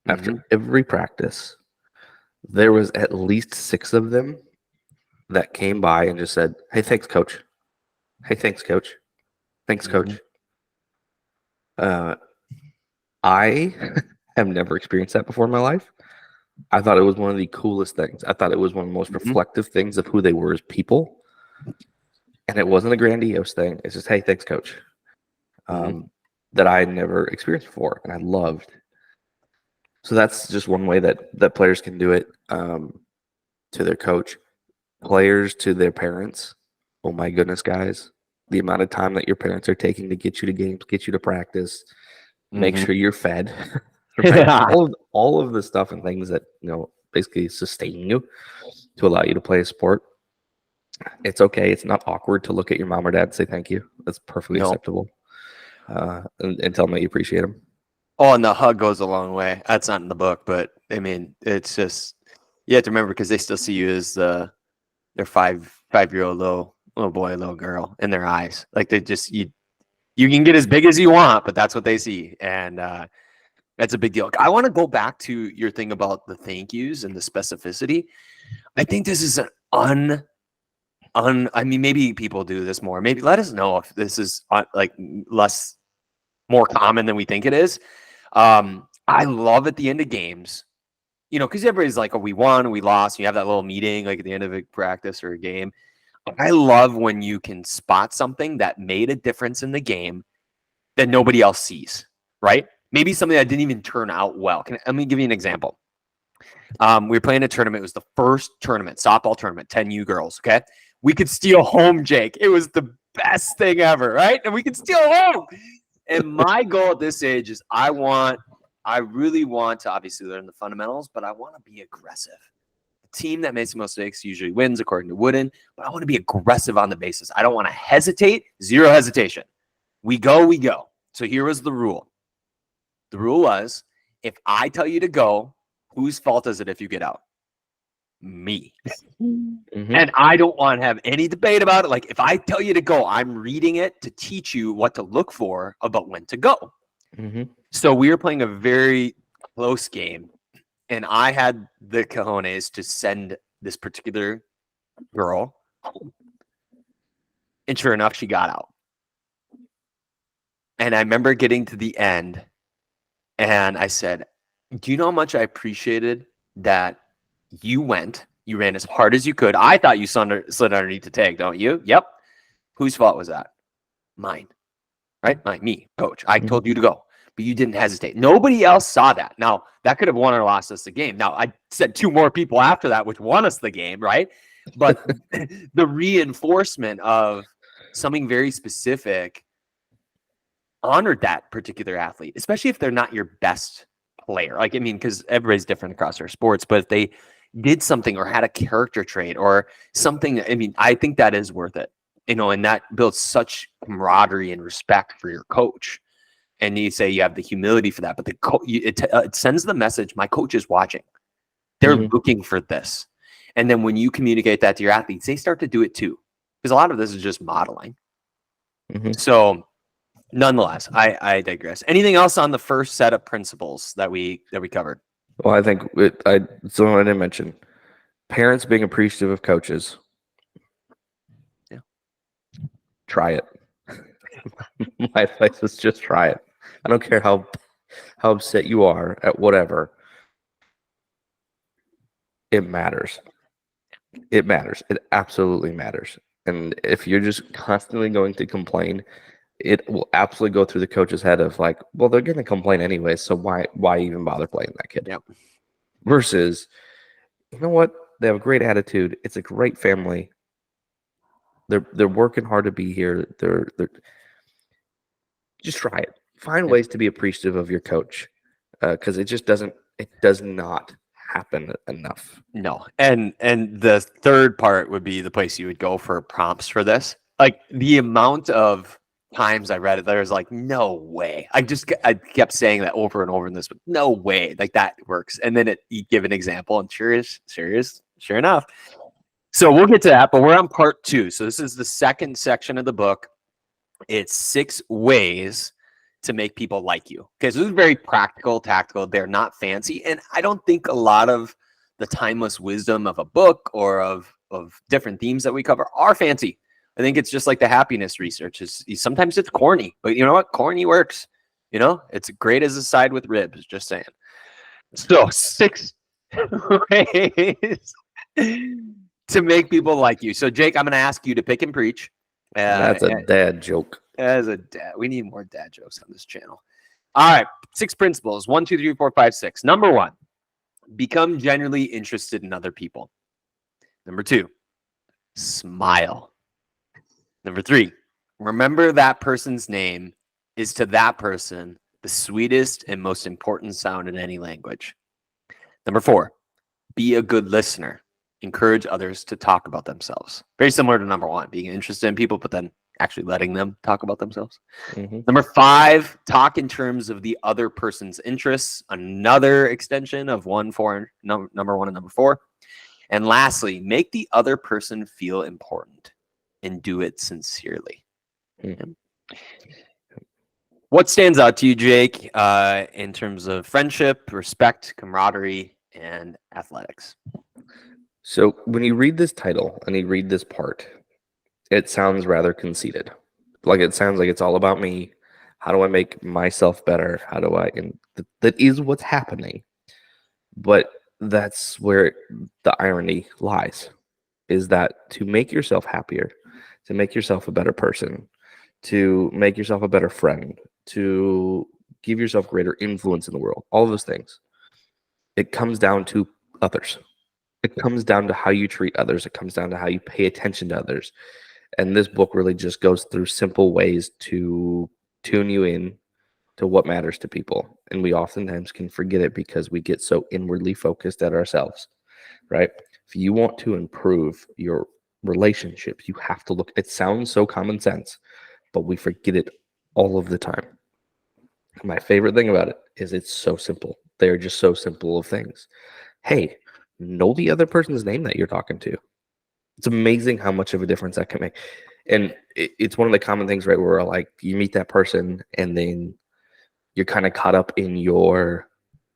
after every practice, there was at least 6 of them that came by and just said, hey, thanks, coach. Hey, thanks, coach. Thanks, coach. I have never experienced that before in my life. I thought it was one of the coolest things. I thought it was one of the most reflective things of who they were as people. And it wasn't a grandiose thing. It's just, hey, thanks, coach. That I had never experienced before, and I loved. So that's just one way that players can do it to their coach. Players to their parents. Oh my goodness, guys. The amount of time that your parents are taking to get you to games, get you to practice, make sure you're fed. Right? all of the stuff and things that basically sustain you to allow you to play a sport. It's okay. It's not awkward to look at your mom or dad and say thank you. That's perfectly acceptable. And tell them that you appreciate them. Oh, and the hug goes a long way. That's not in the book, but I mean, it's just you have to remember because they still see you as their 5-year-old little boy, little girl in their eyes. Like they just you can get as big as you want, but that's what they see, and that's a big deal. I want to go back to your thing about the thank yous and the specificity. I think this is an I mean, maybe people do this more. Maybe let us know if this is like more common than we think it is. I love at the end of games, because everybody's like, oh, we won, we lost. You have that little meeting like at the end of a practice or a game. I love when you can spot something that made a difference in the game that nobody else sees, right? Maybe something that didn't even turn out well. Let me give you an example. We were playing a tournament. It was the first tournament, softball tournament, 10U girls, okay? We could steal home, Jake. It was the best thing ever, right? And we could steal home. And my goal at this age is I really want to obviously learn the fundamentals, but I want to be aggressive. The team that makes the most mistakes usually wins, according to Wooden, but I want to be aggressive on the bases. I don't want to hesitate. Zero hesitation. We go, we go. So here was the rule. The rule was, if I tell you to go, whose fault is it if you get out? Me. Mm-hmm. And I don't want to have any debate about it. Like, if I tell you to go, I'm reading it to teach you what to look for about when to go. Mm-hmm. So we were playing a very close game, and I had the cojones to send this particular girl home. And sure enough, she got out. And I remember getting to the end, and I said, do you know how much I appreciated that you ran as hard as you could. I thought you slid underneath the tag, don't you? Yep. Whose fault was that? Mine. Right? Me, coach. I told you to go, but you didn't hesitate. Nobody else saw that. Now, that could have won or lost us the game. Now, I said 2 more people after that, which won us the game, right? But the reinforcement of something very specific honored that particular athlete, especially if they're not your best player. Like, I mean, because everybody's different across their sports, but if they did something or had a character trait or something, I mean, I think that is worth it, and that builds such camaraderie and respect for your coach. And you say you have the humility for that, but it sends the message, my coach is watching. They're looking for this. And then when you communicate that to your athletes, they start to do it too. Because a lot of this is just modeling. So nonetheless, I digress. Anything else on the first set of principles that we covered? Well, I think something I didn't mention. Parents being appreciative of coaches. Yeah. Try it. My advice is just try it. I don't care how upset you are at whatever. It matters. It matters. It absolutely matters. And if you're just constantly going to complain, it will absolutely go through the coach's head of like, well, they're going to complain anyway, so why even bother playing that kid? Yep. Versus, you know what? They have a great attitude. It's a great family. They're working hard to be here. They're just try it. Find ways to be appreciative of your coach, because it does not happen enough. No. And the third part would be the place you would go for prompts for this. Like the amount of times I read it, there was like, no way. I kept saying that over and over in this, but no way, like that works. And then you give an example, and sure enough. So we'll get to that, but we're on part 2. So this is the second section of the book. It's 6 ways to make people like you. Okay, so this is very practical, tactical. They're not fancy, and I don't think a lot of the timeless wisdom of a book or of different themes that we cover are fancy. I think it's just like the happiness research. Sometimes it's corny, but you know what? Corny works. It's great as a side with ribs, just saying. So 6 ways to make people like you. So Jake, I'm going to ask you to pick and preach. That's a dad joke. As a dad, we need more dad jokes on this channel. All right, 6 principles. 1, 2, 3, 4, 5, 6. Number 1, become genuinely interested in other people. Number 2, smile. Number 3, remember that person's name is to that person the sweetest and most important sound in any language. Number 4, be a good listener. Encourage others to talk about themselves. Very similar to number 1, being interested in people, but then actually letting them talk about themselves. Mhm. Number 5, talk in terms of the other person's interests. Another extension of number 1 and number 4. And lastly, make the other person feel important and do it sincerely. Mhm. What stands out to you, Jake, in terms of friendship, respect, camaraderie, and athletics? So when you read this title and you read this part, it sounds rather conceited. Like it sounds like it's all about me. How do I make myself better? How do I? And that is what's happening. But that's where the irony lies, is that to make yourself happier, to make yourself a better person, to make yourself a better friend, to give yourself greater influence in the world, all those things, it comes down to others. It comes down to how you treat others. It comes down to how you pay attention to others. And this book really just goes through simple ways to tune you in to what matters to people. And we oftentimes can forget it because we get so inwardly focused at ourselves, right? If you want to improve your relationships, you have to look. It sounds so common sense, but we forget it all of the time. My favorite thing about it is it's so simple. They're just so simple of things. Hey, know the other person's name that you're talking to. It's amazing how much of a difference that can make. And it's one of the common things, right? Where like you meet that person and then you're kind of caught up in your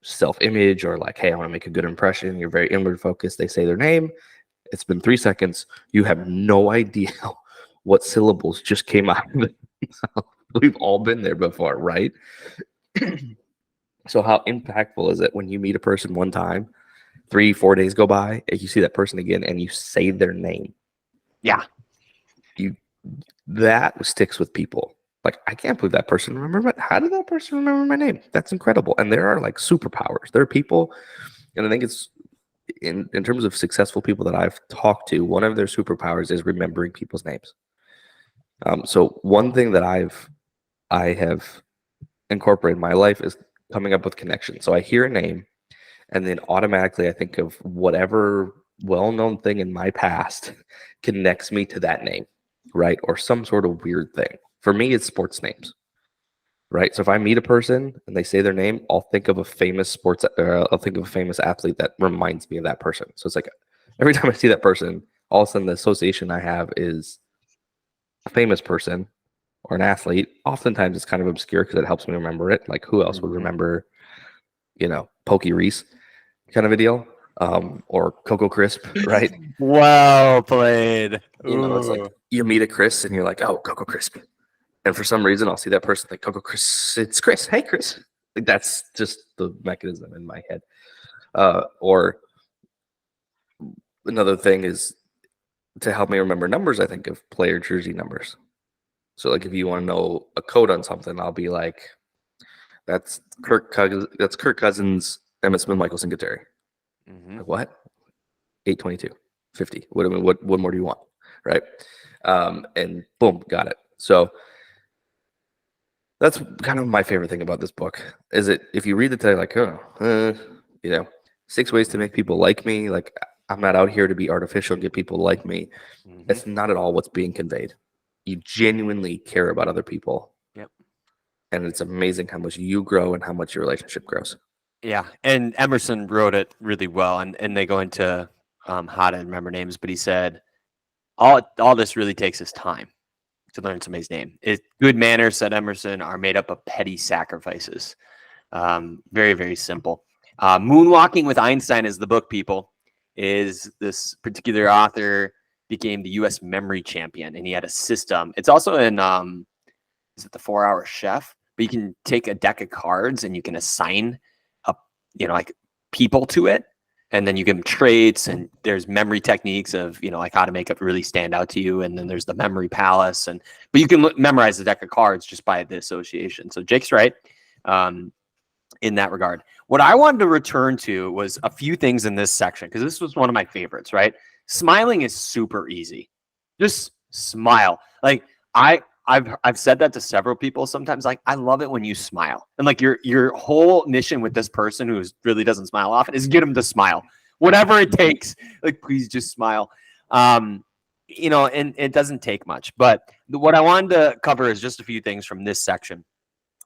self-image or like, hey, I want to make a good impression. You're very inward focused. They say their name. It's been 3 seconds. You have no idea what syllables just came out of it. We've all been there before, right? So how impactful is it when you meet a person one time, 3-4 days go by, and you see that person again and you say their name? Yeah. That sticks with people. Like, I can't believe that person remembered. How did that person remember my name? That's incredible. And there are like superpowers. There are people, and I think it's in terms of successful people that I've talked to, one of their superpowers is remembering people's names. So one thing that I have incorporated in my life is coming up with connections. So I hear a name, and then automatically I think of whatever well-known thing in my past connects me to that name, right? Or some sort of weird thing. For me, it's sports names, right? So if I meet a person and they say their name, I'll think of a famous I'll think of a famous athlete that reminds me of that person. So it's like every time I see that person, all of a sudden the association I have is a famous person or an athlete. Oftentimes it's kind of obscure because it helps me remember it. Like who else would remember, Pokey Reese kind of a deal, or Coco Crisp, right? Well played. It's like you meet a Chris and you're like, oh, Coco Crisp. And for some reason, I'll see that person like, Coco Chris, it's Chris. Hey, Chris. Like, that's just the mechanism in my head. Or another thing is to help me remember numbers, I think of player jersey numbers. So like if you want to know a code on something, I'll be like, that's Kirk Cousins, Emmitt Smith, Michael Singletary. Like, what? 822, 50. What more do you want? Right. And boom, got it. So that's kind of my favorite thing about this book is it, if you read the title, like, 6 ways to make people like me. Like, I'm not out here to be artificial and get people to like me. That's not at all what's being conveyed. You genuinely care about other people. Yep. And it's amazing how much you grow and how much your relationship grows. Yeah. And Emerson wrote it really well. And they go into how to remember names, but he said, all this really takes is time to learn somebody's name. Good manners, said Emerson, are made up of petty sacrifices. Very, very simple. Moonwalking with Einstein is the book, people. Is this particular author became the U.S. memory champion, and he had a system. It's also in is it the 4-Hour Chef? But you can take a deck of cards and you can assign like people to it, and then you give them traits, and there's memory techniques of like how to make it really stand out to you, and then there's the memory palace, but you can memorize the deck of cards just by the association. So Jake's right in that regard. What I wanted to return to was a few things in this section, because this was one of my favorites, right? Smiling is super easy. Just smile. Like I've said that to several people sometimes. Like, I love it when you smile. And like your whole mission with this person who really doesn't smile often is get them to smile. Whatever it takes. Like, please just smile. and it doesn't take much. But what I wanted to cover is just a few things from this section,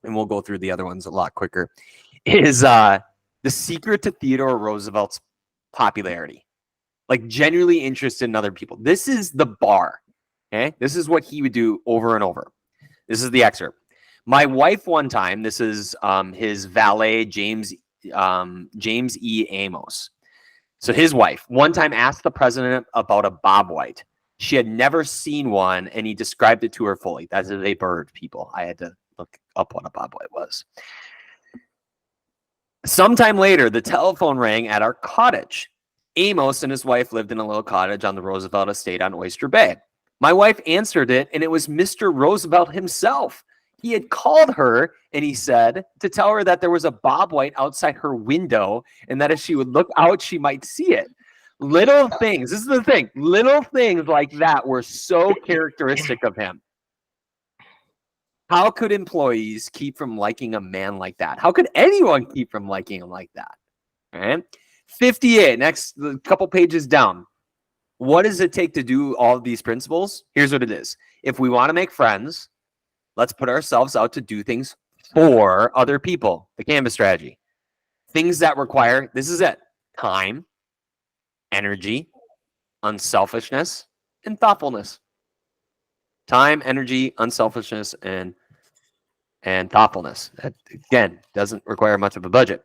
and we'll go through the other ones a lot quicker, is the secret to Theodore Roosevelt's popularity. Like, genuinely interested in other people. This is the bar. Okay. This is what he would do over and over. This is the excerpt. My wife one time, this is his valet, James E. Amos. So his wife one time asked the president about a bobwhite. She had never seen one, and he described it to her fully. That is a bird, people. I had to look up what a bobwhite was. Sometime later, the telephone rang at our cottage. Amos and his wife lived in a little cottage on the Roosevelt estate on Oyster Bay. My wife answered it, and it was Mr. Roosevelt himself. He had called her, and he said to tell her that there was a bobwhite outside her window, and that if she would look out, she might see it. Little things. This is the thing. Little things like that were so characteristic of him. How could employees keep from liking a man like that? How could anyone keep from liking him like that? All right. 58, next couple pages down. What does it take to do all of these principles? Here's what it is. If we want to make friends, let's put ourselves out to do things for other people. The Canvas strategy. Things that require, this is it, time, energy, unselfishness, and thoughtfulness. Time, energy, unselfishness, and thoughtfulness. That, again, doesn't require much of a budget.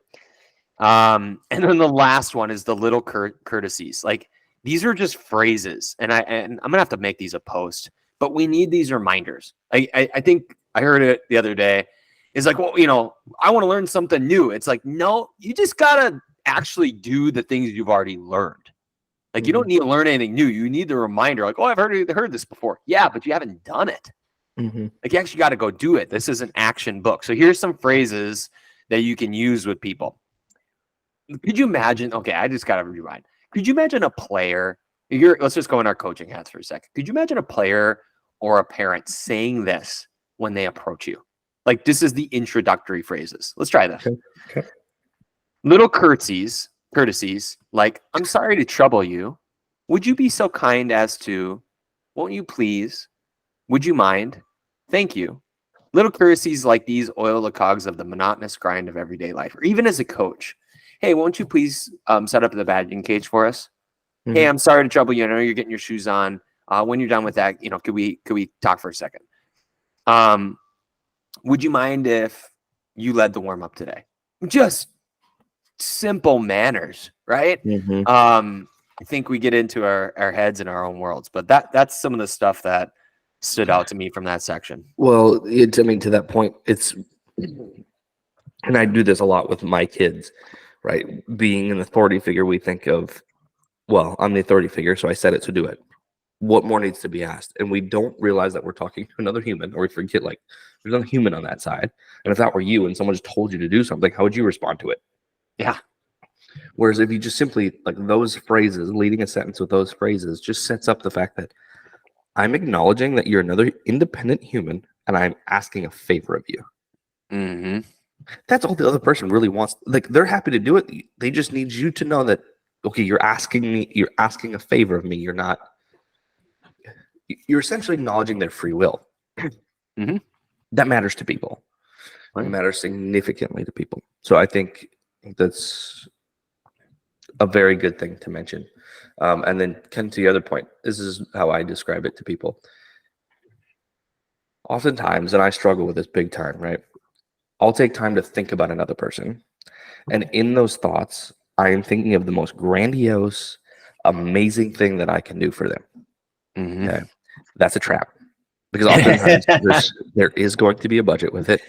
And then the last one is the little courtesies. Like, these are just phrases, and I'm gonna have to make these a post, but we need these reminders. I think I heard it the other day. It's like, well, I want to learn something new. It's like, no, you just gotta actually do the things you've already learned. Like, you don't need to learn anything new. You need the reminder, like, oh, I've heard this before. Yeah, but you haven't done it. Like, you actually got to go do it. This is an action book. So here's some phrases that you can use with people. Could you imagine? Okay, I just got to rewind. Could you imagine a player? Let's just go in our coaching hats for a second. Could you imagine a player or a parent saying this when they approach you? Like, this is the introductory phrases. Let's try this. Okay. Little courtesies, like, I'm sorry to trouble you. Would you be so kind as to, won't you please? Would you mind? Thank you. Little courtesies like these oil the cogs of the monotonous grind of everyday life. Or even as a coach, hey, won't you please set up the batting cage for us? Hey, I'm sorry to trouble you. I know you're getting your shoes on. When you're done with that, could we talk for a second? Would you mind if you led the warm up today? Just simple manners, right? I think we get into our heads in our own worlds, but that's some of the stuff that stood out to me from that section. Well, to that point, and I do this a lot with my kids, right? Being an authority figure, we think of, well, I'm the authority figure, so I said it, so do it. What more needs to be asked? And we don't realize that we're talking to another human, or we forget, like, there's another human on that side. And if that were you and someone just told you to do something, how would you respond to it? Yeah. Whereas if you just simply, like, those phrases, leading a sentence with those phrases just sets up the fact that I'm acknowledging that you're another independent human and I'm asking a favor of you. That's all the other person really wants. Like, they're happy to do it. They just need you to know that, okay, you're asking a favor of me. You're essentially acknowledging their free will. That matters to people. It matters significantly to people. So I think that's a very good thing to mention. And then, Ken, to the other point, this is how I describe it to people. Oftentimes, and I struggle with this big time, right? I'll take time to think about another person. And in those thoughts, I am thinking of the most grandiose, amazing thing that I can do for them. Okay? That's a trap. Because oftentimes there is going to be a budget with it,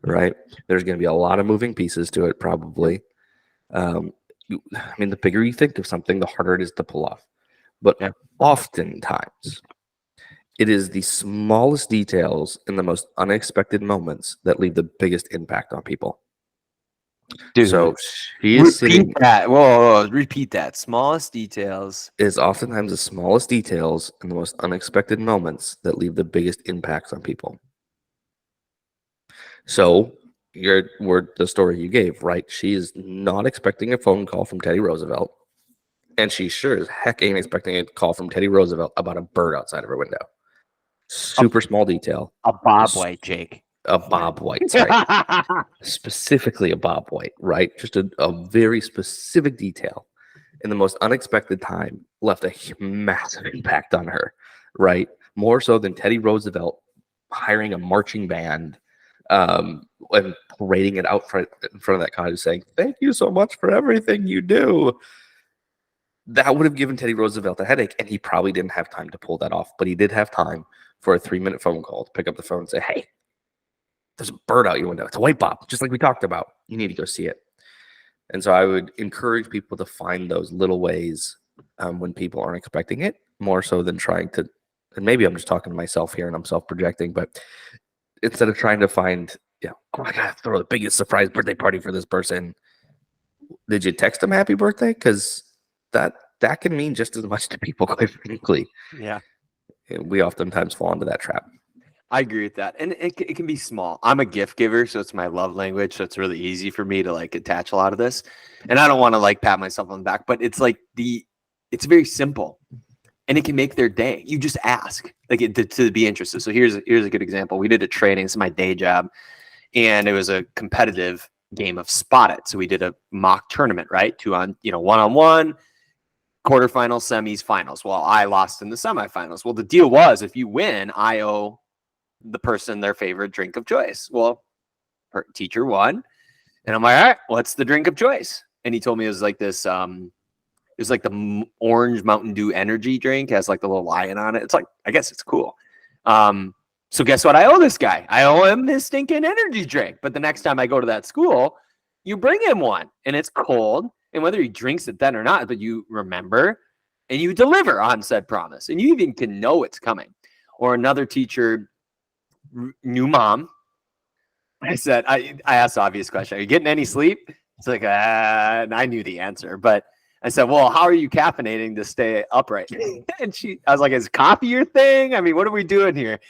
right? There's going to be a lot of moving pieces to it, probably. The bigger you think of something, the harder it is to pull off. But oftentimes, it is the smallest details in the most unexpected moments that leave the biggest impact on people. Dude, so she is repeat that. Whoa, repeat that. Smallest details is oftentimes the smallest details in the most unexpected moments that leave the biggest impacts on people. So the story you gave, right? She is not expecting a phone call from Teddy Roosevelt. And she sure as heck ain't expecting a call from Teddy Roosevelt about a bird outside of her window. Super small detail. A Bob White, Jake. A Bob White, sorry. Specifically a Bob White, right? Just a very specific detail in the most unexpected time left a massive impact on her, right? More so than Teddy Roosevelt hiring a marching band and parading it out in front of that cottage saying, "Thank you so much for everything you do." That would have given Teddy Roosevelt a headache, and he probably didn't have time to pull that off. But he did have time for a 3-minute phone call to pick up the phone and say, "Hey, there's a bird out your window. It's a white bob, just like we talked about. You need to go see it." And so I would encourage people to find those little ways when people aren't expecting it, more so than trying to, and maybe I'm just talking to myself here and I'm self-projecting, but instead of trying to find, oh, I gotta throw the biggest surprise birthday party for this person, did you text them happy birthday? Because that can mean just as much to people, quite frankly. Yeah. We oftentimes fall into that trap. I agree with that. And it can be small. I'm a gift giver, so it's my love language. So it's really easy for me to like attach a lot of this. And I don't want to like pat myself on the back, but it's like it's very simple and it can make their day. You just ask to be interested. So here's a good example. We did a training. It's my day job. And it was a competitive game of Spot It. So we did a mock tournament, right? 1-on-1, quarterfinals, semis, finals. Well, I lost in the semifinals. Well, the deal was if you win, I owe the person their favorite drink of choice. Well, her teacher won. And I'm like, all right, what's the drink of choice? And he told me it was like this, it was like the orange Mountain Dew energy drink. It has like the little lion on it. It's like, I guess it's cool. So guess what I owe this guy? I owe him his stinking energy drink. But the next time I go to that school, you bring him one and it's cold. And whether he drinks it then or not, but you remember and you deliver on said promise. And you even can know it's coming. Or another teacher, new mom. I said, I asked the obvious question. Are you getting any sleep? It's like, and I knew the answer. But I said, well, how are you caffeinating to stay upright? And I was like, is coffee your thing? I mean, what are we doing here?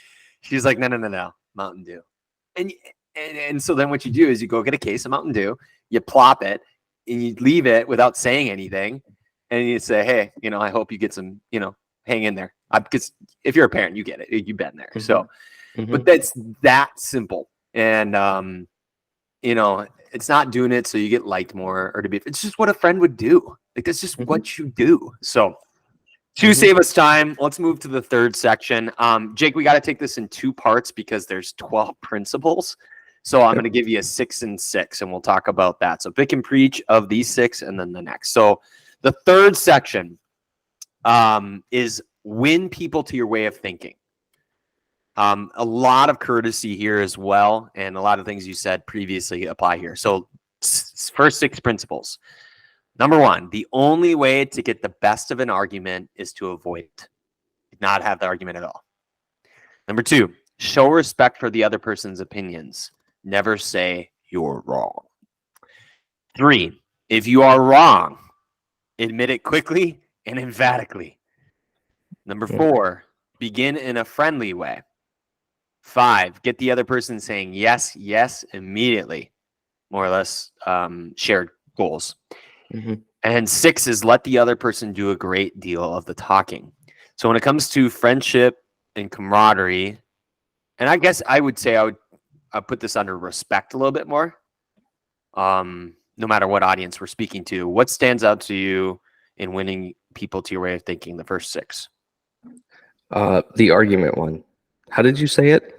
She's like, no, Mountain Dew. And so then what you do is you go get a case of Mountain Dew, you plop it, and you leave it without saying anything. And you say, hey, I hope you get some, hang in there. Because if you're a parent, you get it. You've been there. Mm-hmm. So, but that's that simple. And, it's not doing it so you get liked more or to be, it's just what a friend would do. Like, that's just what you do. So to save us time, let's move to the third section. Jake, we got to take this in 2 parts because there's 12 principles. So I'm going to give you a 6 and 6, and we'll talk about that. So pick and preach of these 6 and then the next. So the third section is win people to your way of thinking. A lot of courtesy here as well, and a lot of things you said previously apply here. So first 6 principles. Number 1, the only way to get the best of an argument is to avoid it, not have the argument at all. Number 2, show respect for the other person's opinions. Never say you're wrong. 3, if you are wrong, admit it quickly and emphatically. Number 4, begin in a friendly way. 5, get the other person saying yes, yes, immediately. More or less shared goals. And 6 is let the other person do a great deal of the talking. So when it comes to friendship and camaraderie, and I guess I would say I'd put this under respect a little bit more, no matter what audience we're speaking to. What stands out to you in winning people to your way of thinking, the first 6? The argument one. How did you say it?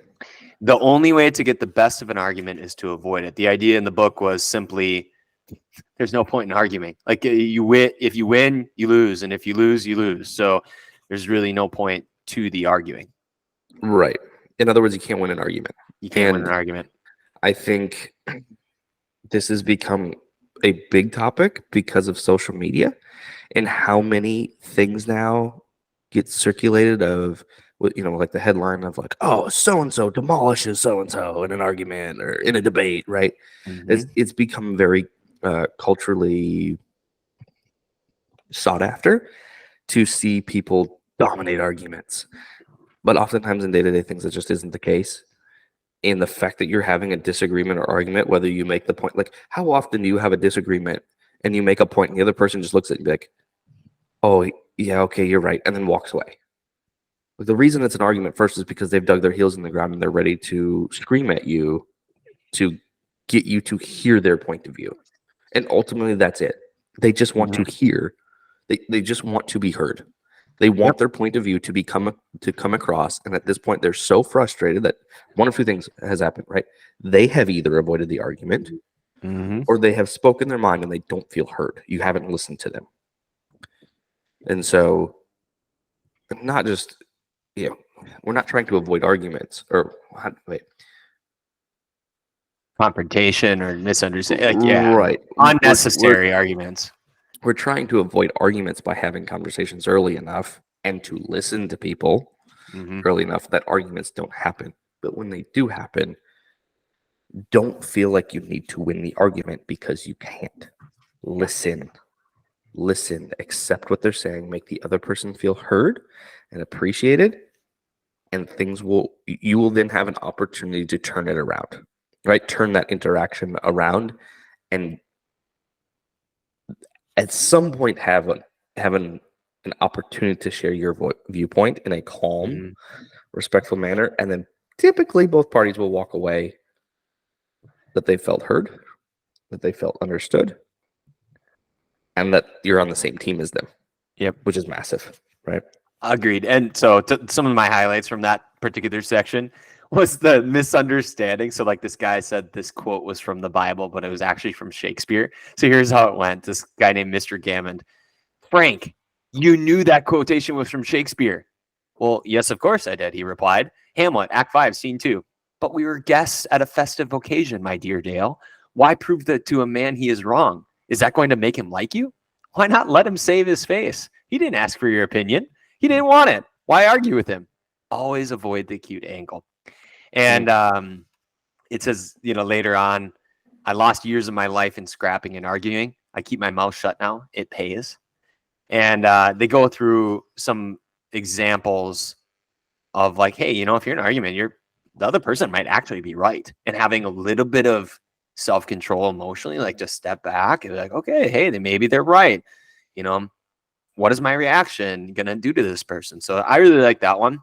The only way to get the best of an argument is to avoid it. The idea in the book was simply, there's no point in arguing. Like if you win, you lose. And if you lose, you lose. So there's really no point to the arguing. Right. In other words, you can't win an argument. You can't win an argument. I think this has become a big topic because of social media and how many things now get circulated of, like the headline of like, oh, so-and-so demolishes so-and-so in an argument or in a debate, right? It's become very culturally sought after to see people dominate arguments. But oftentimes in day-to-day things, that just isn't the case. And the fact that you're having a disagreement or argument, whether you make the point, like how often do you have a disagreement and you make a point and the other person just looks at you like, oh, yeah, okay, you're right, and then walks away. The reason it's an argument first is because they've dug their heels in the ground and they're ready to scream at you to get you to hear their point of view. And ultimately, that's it. They just want to hear. They just want to be heard. They want their point of view to come across. And at this point, they're so frustrated that one of two things has happened, right? They have either avoided the argument or they have spoken their mind and they don't feel heard. You haven't listened to them. And so, not just, we're not trying to avoid arguments or confrontation or misunderstanding. Like, right. Unnecessary arguments. We're trying to avoid arguments by having conversations early enough and to listen to people early enough that arguments don't happen. But when they do happen, don't feel like you need to win the argument because you can't. Listen, accept what they're saying, make the other person feel heard and appreciated, and you will then have an opportunity to turn it around, right? Turn that interaction around and at some point have an opportunity to share your viewpoint in a calm, respectful manner. And then typically both parties will walk away that they felt heard, that they felt understood, and that you're on the same team as them. Yep. Which is massive, right? Agreed. And so some of my highlights from that particular section was the misunderstanding. So like this guy said this quote was from the Bible, but it was actually from Shakespeare. So here's how it went. This guy named Mr. Gammond. Frank, you knew that quotation was from Shakespeare. Well, yes, of course I did, he replied. Hamlet, Act 5, Scene 2. But we were guests at a festive occasion, my dear Dale. Why prove that to a man he is wrong? Is that going to make him like you? Why not let him save his face? He didn't ask for your opinion. He didn't want it. Why argue with him? Always avoid the cute angle. And it says, later on, I lost years of my life in scrapping and arguing. I keep my mouth shut now. It pays. And they go through some examples of like, hey, if you're in an argument, the other person might actually be right. And having a little bit of self-control emotionally, like just step back and be like, okay, hey, maybe they're right. What is my reaction going to do to this person? So I really like that one.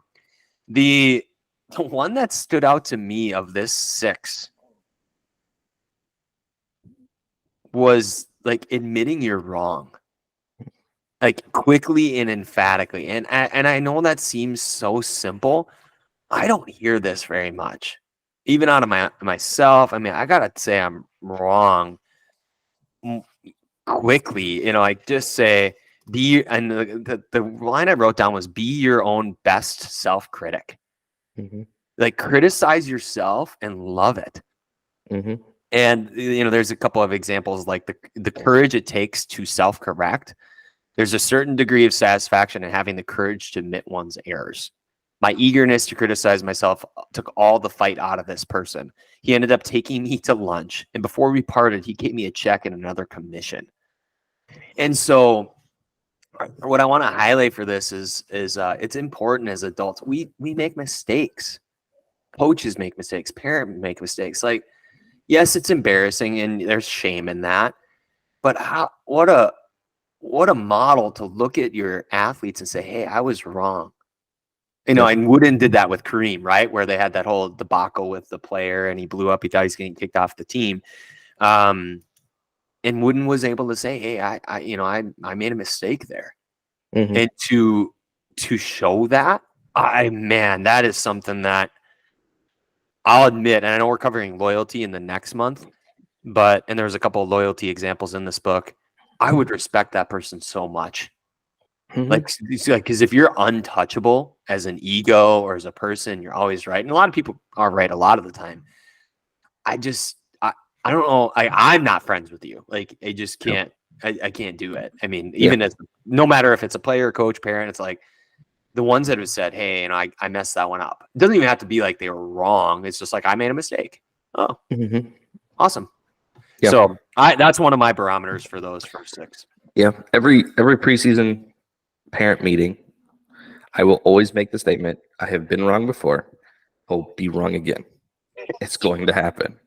The one that stood out to me of this 6 was like admitting you're wrong, like quickly and emphatically. And I know that seems so simple. I don't hear this very much, even out of myself. I mean, I gotta say I'm wrong quickly. Like just say and the line I wrote down was be your own best self-critic. Like criticize yourself and love it. And there's a couple of examples like the courage it takes to self-correct. There's a certain degree of satisfaction in having the courage to admit one's errors. My eagerness to criticize myself took all the fight out of this person. He ended up taking me to lunch, and before we parted, he gave me a check and another commission. And so what I want to highlight for this is it's important as adults. We make mistakes. Coaches make mistakes. Parents make mistakes. Like, yes, it's embarrassing and there's shame in that. But what a model to look at your athletes and say, hey, I was wrong. And Wooden did that with Kareem, right? Where they had that whole debacle with the player and he blew up. He thought he was getting kicked off the team. And Wooden was able to say, hey, I made a mistake there. And to show that, that is something that I'll admit, and I know we're covering loyalty in the next month, and there's a couple of loyalty examples in this book. I would respect that person so much. Like, because if you're untouchable as an ego or as a person, you're always right. And a lot of people are right a lot of the time. I don't know. I'm not friends with you. Like, I just can't. I can't do it. I mean, even as no matter if it's a player, coach, parent, it's like the ones that have said, hey, I messed that one up. It doesn't even have to be like they were wrong. It's just like I made a mistake. Oh, awesome. Yeah. So that's one of my barometers for those first 6. Yeah. Every preseason parent meeting, I will always make the statement, I have been wrong before. I'll be wrong again. It's going to happen.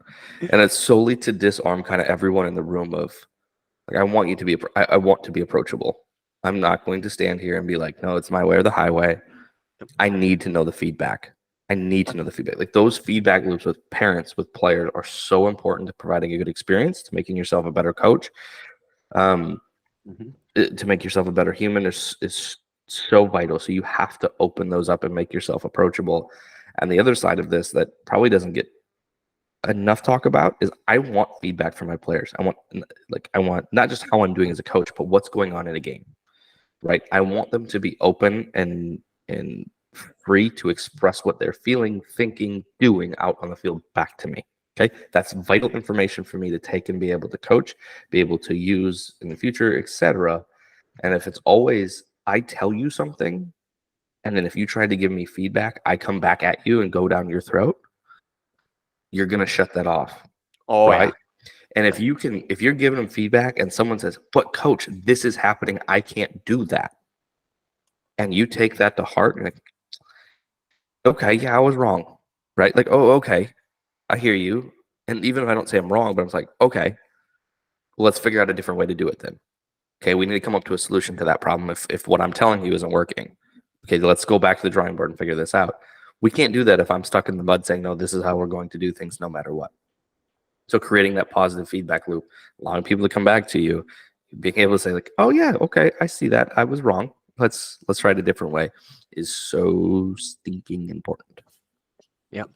And it's solely to disarm kind of everyone in the room of, like, I want to be approachable. I'm not going to stand here and be like, no, it's my way or the highway. I need to know the feedback. I need to know the feedback. Like those feedback loops with parents, with players are so important to providing a good experience, to making yourself a better coach, to make yourself a better human is so vital. So you have to open those up and make yourself approachable. And the other side of this that probably doesn't get enough talk about is I want feedback from my players. I want not just how I'm doing as a coach, but what's going on in a game, right? I want them to be open and free to express what they're feeling, thinking, doing out on the field back to me. Okay, that's vital information for me to take and be able to coach, be able to use in the future, etc. And if it's always I tell you something, and then if you try to give me feedback, I come back at you and go down your throat, you're gonna shut that off. Oh, right? yeah. And if you're giving them feedback and someone says, "But coach, this is happening, I can't do that," and you take that to heart and like, okay, yeah, I was wrong, right? Like, oh, okay, I hear you. And even if I don't say I'm wrong, but I'm like, okay, well, let's figure out a different way to do it then. Okay, we need to come up to a solution to that problem if what I'm telling you isn't working. Okay, let's go back to the drawing board and figure this out. We can't do that if I'm stuck in the mud saying, no, this is how we're going to do things no matter what. So creating that positive feedback loop, allowing people to come back to you, being able to say like, oh yeah, okay, I see that. I was wrong. Let's try it a different way is so stinking important. Yep.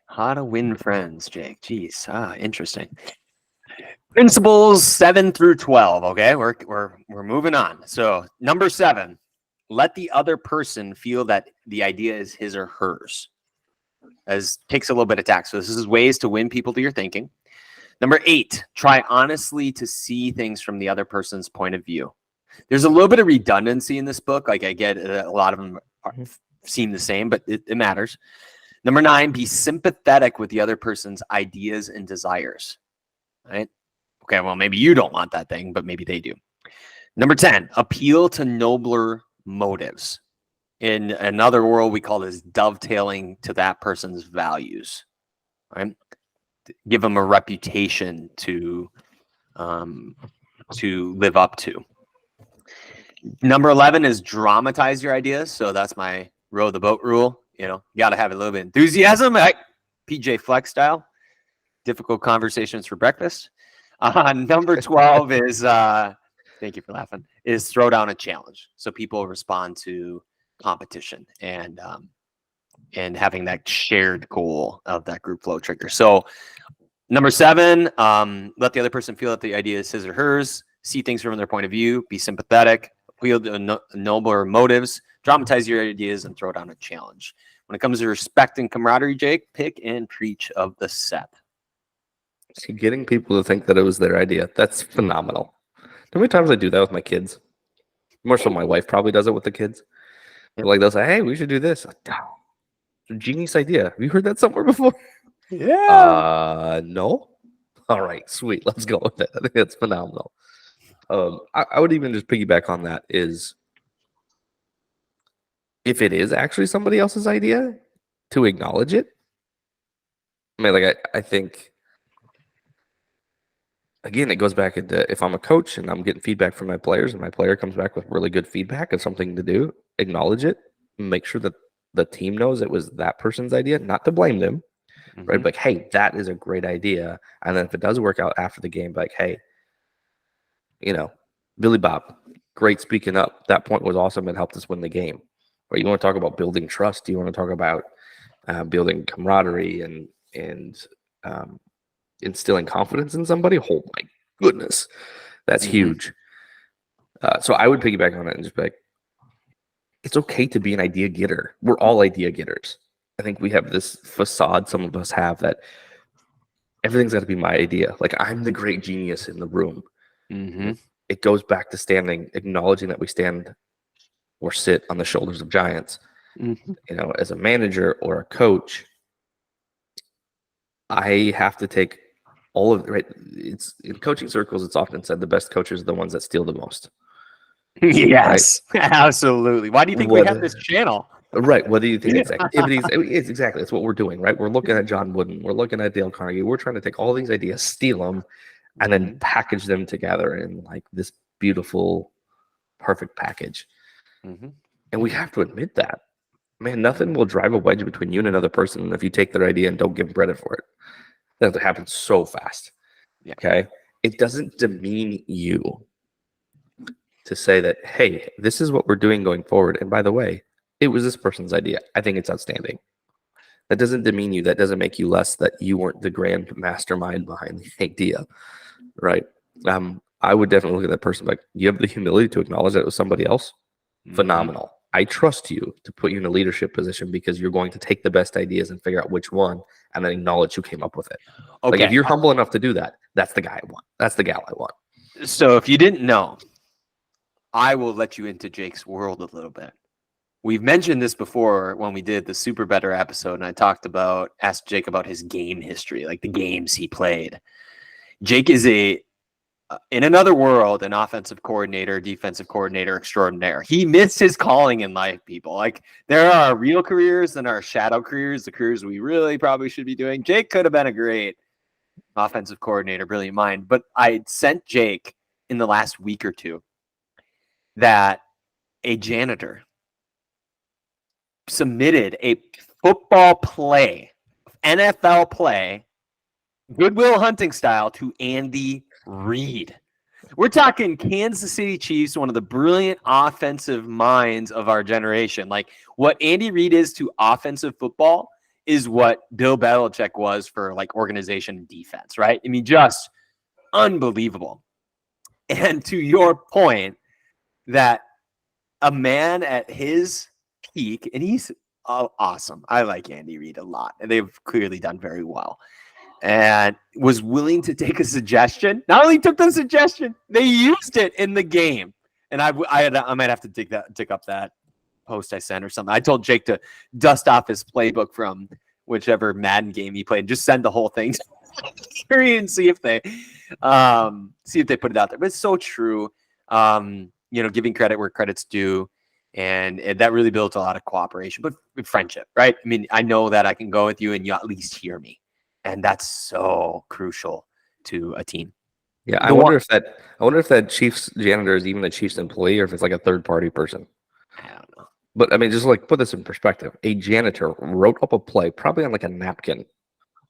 How to win friends, Jake. Jeez. Interesting. Principles 7 through 12. Okay, we're moving on. So number 7, let the other person feel that the idea is his or hers. As takes a little bit of tact. So this is ways to win people to your thinking. Number 8, try honestly to see things from the other person's point of view. There's a little bit of redundancy in this book. Like I get a lot of them seem the same, but it matters. Number 9, be sympathetic with the other person's ideas and desires. Right? Okay, well, maybe you don't want that thing, but maybe they do. Number 10, appeal to nobler motives. In another world, we call this dovetailing to that person's values. Right? Give them a reputation to live up to. Number 11 is dramatize your ideas. So that's my row the boat rule. You got to have a little bit of enthusiasm, right? PJ Flex style. Difficult conversations for breakfast. Number 12 is, thank you for laughing, is throw down a challenge. So people respond to competition and having that shared goal of that group flow trigger. So number 7, let the other person feel that the idea is his or hers, see things from their point of view, be sympathetic, appeal to nobler motives, dramatize your ideas, and throw down a challenge. When it comes to respect and camaraderie, Jake, pick and preach of the set. See, getting people to think that it was their idea, that's phenomenal. How many times I do that with my kids? More so my wife probably does it with the kids. Yep. Like they'll say, hey, we should do this. Like, oh, it's a genius idea. Have you heard that somewhere before? Yeah. No. All right, sweet. Let's go with it. I think that's phenomenal. I would even just piggyback on that is if it is actually somebody else's idea, to acknowledge it. I mean, like I think again, it goes back into if I'm a coach and I'm getting feedback from my players and my player comes back with really good feedback and something to do, acknowledge it, make sure that the team knows it was that person's idea, not to blame them, right? But hey, that is a great idea. And then if it does work out after the game, like, hey, Billy Bob, great speaking up. That point was awesome and helped us win the game. Or you want to talk about building trust? You want to talk about building camaraderie and instilling confidence in somebody? Oh my goodness, that's huge. So I would piggyback on it and just be like, it's okay to be an idea getter. We're all idea getters. I think we have this facade, some of us have, that everything's got to be my idea. Like I'm the great genius in the room. It goes back to acknowledging that we stand or sit on the shoulders of giants. As a manager or a coach, I have to take all of right. It's in coaching circles. It's often said the best coaches are the ones that steal the most. Yes, right? Absolutely. Why do you think we have this channel? Right. What do you think? It's activities. It's exactly. That's what we're doing, right? We're looking at John Wooden. We're looking at Dale Carnegie. We're trying to take all these ideas, steal them, and then package them together in like this beautiful perfect package. Mm-hmm. And we have to admit that. Man, nothing will drive a wedge between you and another person if you take their idea and don't give them credit for it. That happens so fast. Yeah. Okay. It doesn't demean you to say that, hey, this is what we're doing going forward. And by the way, it was this person's idea. I think it's outstanding. That doesn't demean you. That doesn't make you less that you weren't the grand mastermind behind the idea. Right. I would definitely look at that person like, you have the humility to acknowledge that it was somebody else. Mm-hmm. Phenomenal. I trust you to put you in a leadership position because you're going to take the best ideas and figure out which one and then acknowledge who came up with it. Okay. Like if you're humble enough to do that, that's the guy I want. That's the gal I want. So if you didn't know, I will let you into Jake's world a little bit. We've mentioned this before when we did the Super Better episode, and I asked Jake about his game history, like the games he played. Jake is in another world, an offensive coordinator, defensive coordinator extraordinaire. He missed his calling in life, people. Like there are real careers and our shadow careers, the careers we really probably should be doing. Jake could have been a great offensive coordinator, brilliant mind. But I sent Jake in the last week or two that a janitor submitted a football play, NFL play, Goodwill Hunting style, to Andy Reid. We're talking Kansas City Chiefs, one of the brilliant offensive minds of our generation. Like what Andy Reid is to offensive football is what Bill Belichick was for like organization and defense, right? I mean, just unbelievable. And to your point that a man at his peak, and he's awesome. I like Andy Reid a lot, and they've clearly done very well. And was willing to take a suggestion. Not only took the suggestion, they used it in the game. And I might have to dig up that post I sent or something. I told Jake to dust off his playbook from whichever Madden game he played. Just send the whole thing and see if they put it out there. But it's so true. Giving credit where credit's due. And that really built a lot of cooperation, but friendship, right? I mean, I know that I can go with you and you at least hear me. And that's so crucial to a team. Yeah, I wonder if that Chiefs janitor is even a Chiefs employee or if it's like a third party person. I don't know. But I mean, just like put this in perspective. A janitor wrote up a play, probably on like a napkin.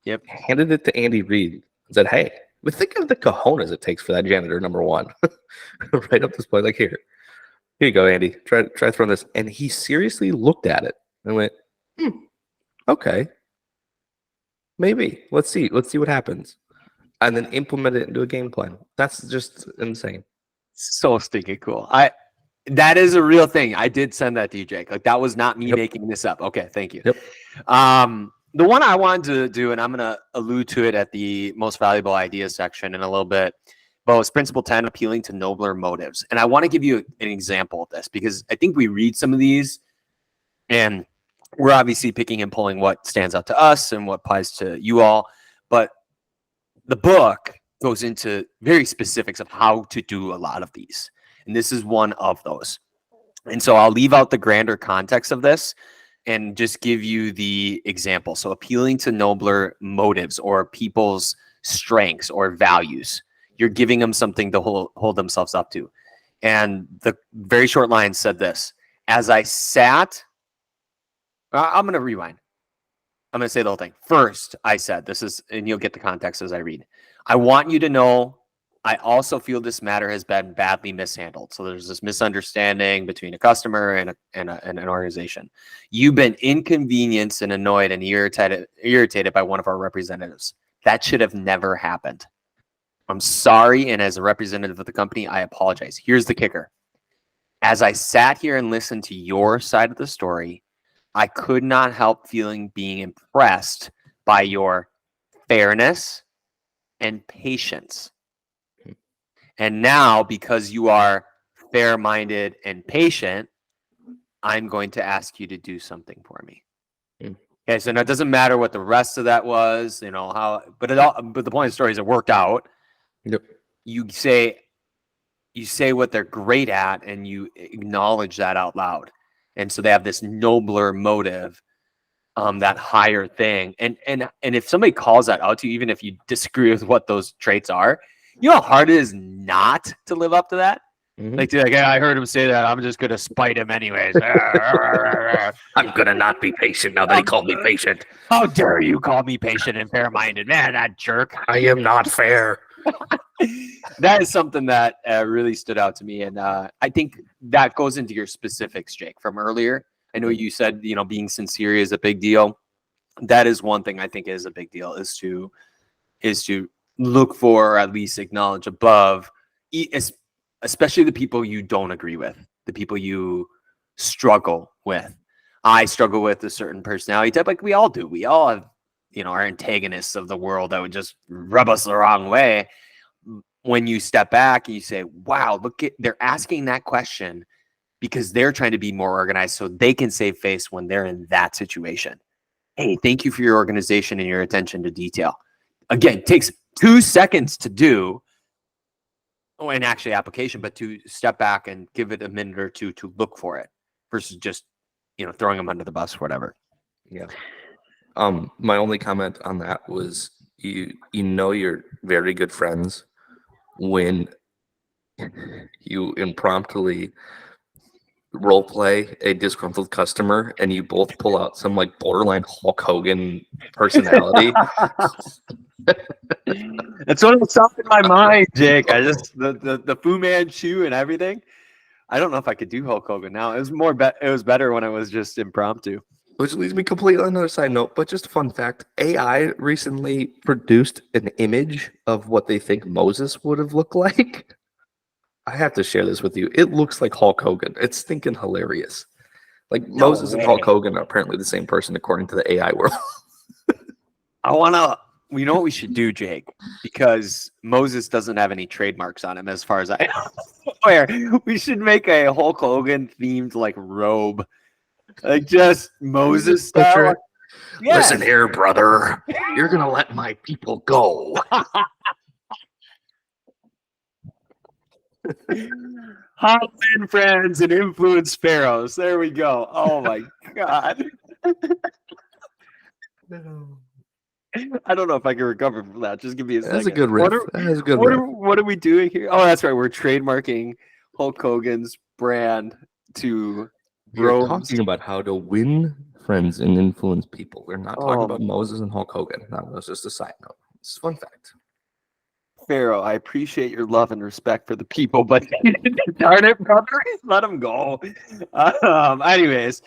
Yep. Handed it to Andy Reid and said, "Hey, but think of the cojones it takes for that janitor, number one. Write up this play. Like here you go, Andy. Try throwing this." And he seriously looked at it and went, okay. Maybe. Let's see what happens. And then implement it into a game plan. That's just insane. So stinking cool. That is a real thing. I did send that to you, Jake. Like that was not me making this up. Okay, thank you. Yep. The one I wanted to do, and I'm going to allude to it at the most valuable ideas section in a little bit, but it's principle 10, appealing to nobler motives. And I want to give you an example of this because I think we read some of these and we're obviously picking and pulling what stands out to us and what applies to you all. But the book goes into very specifics of how to do a lot of these. And this is one of those. And so I'll leave out the grander context of this and just give you the example. So appealing to nobler motives or people's strengths or values. You're giving them something to hold themselves up to. And the very short line said this: as I sat, I'm going to rewind. I'm going to say the whole thing. First, I said, this is, and you'll get the context as I read. I want you to know, I also feel this matter has been badly mishandled. So there's this misunderstanding between a customer and an organization. You've been inconvenienced and annoyed and irritated by one of our representatives. That should have never happened. I'm sorry, and as a representative of the company, I apologize. Here's the kicker. As I sat here and listened to your side of the story, I could not help being impressed by your fairness and patience. And now, because you are fair-minded and patient, I'm going to ask you to do something for me. Okay, so now it doesn't matter what the rest of that was, but the point of the story is it worked out. Yep. You say what they're great at, and you acknowledge that out loud. And so they have this nobler motive, that higher thing. And if somebody calls that out to you, even if you disagree with what those traits are, you know how hard it is not to live up to that? Like, "Yeah, I heard him say that. I'm just gonna spite him anyways." I'm gonna not be patient now that he called me patient. How dare you call me patient and fair-minded, man? That jerk. I am not fair. That is something that really stood out to me, and I think that goes into your specifics, Jake, from earlier. I know you said being sincere is a big deal. That is one thing I think is a big deal, is to look for, or at least acknowledge above, especially the people you don't agree with, the people you struggle with. I struggle with a certain personality type, like we all do. We all have, our antagonists of the world that would just rub us the wrong way. When you step back and you say, wow, they're asking that question because they're trying to be more organized so they can save face when they're in that situation. Hey, thank you for your organization and your attention to detail. Again, it takes 2 seconds to do an actual application, but to step back and give it a minute or two to look for it versus just, throwing them under the bus or whatever. Yeah. My only comment on that was you're very good friends when you impromptu role play a disgruntled customer and you both pull out some like borderline Hulk Hogan personality. That's what was up in my mind, Jake. I just the Fu Manchu and everything. I don't know if I could do Hulk Hogan now. It was better when I was just impromptu. Which leads me completely on another side note, but just a fun fact. AI recently produced an image of what they think Moses would have looked like. I have to share this with you. It looks like Hulk Hogan. It's stinking hilarious. Like Moses and Hulk Hogan are apparently the same person according to the AI world. You know what we should do, Jake? Because Moses doesn't have any trademarks on him as far as I know. We should make a Hulk Hogan themed like robe. Like just Moses style. Yes. Listen here, brother. You're going to let my people go. Hotland friends and influence pharaohs. There we go. Oh my God. I don't know if I can recover from that. Just give me a second. That's a good riff. What are we doing here? Oh, that's right. We're trademarking Hulk Hogan's brand to We're talking about how to win friends and influence people. We're not talking about Moses and Hulk Hogan. That was just a side note. It's a fun fact. Pharaoh, I appreciate your love and respect for the people, but darn it, brother, let them go. Anyways,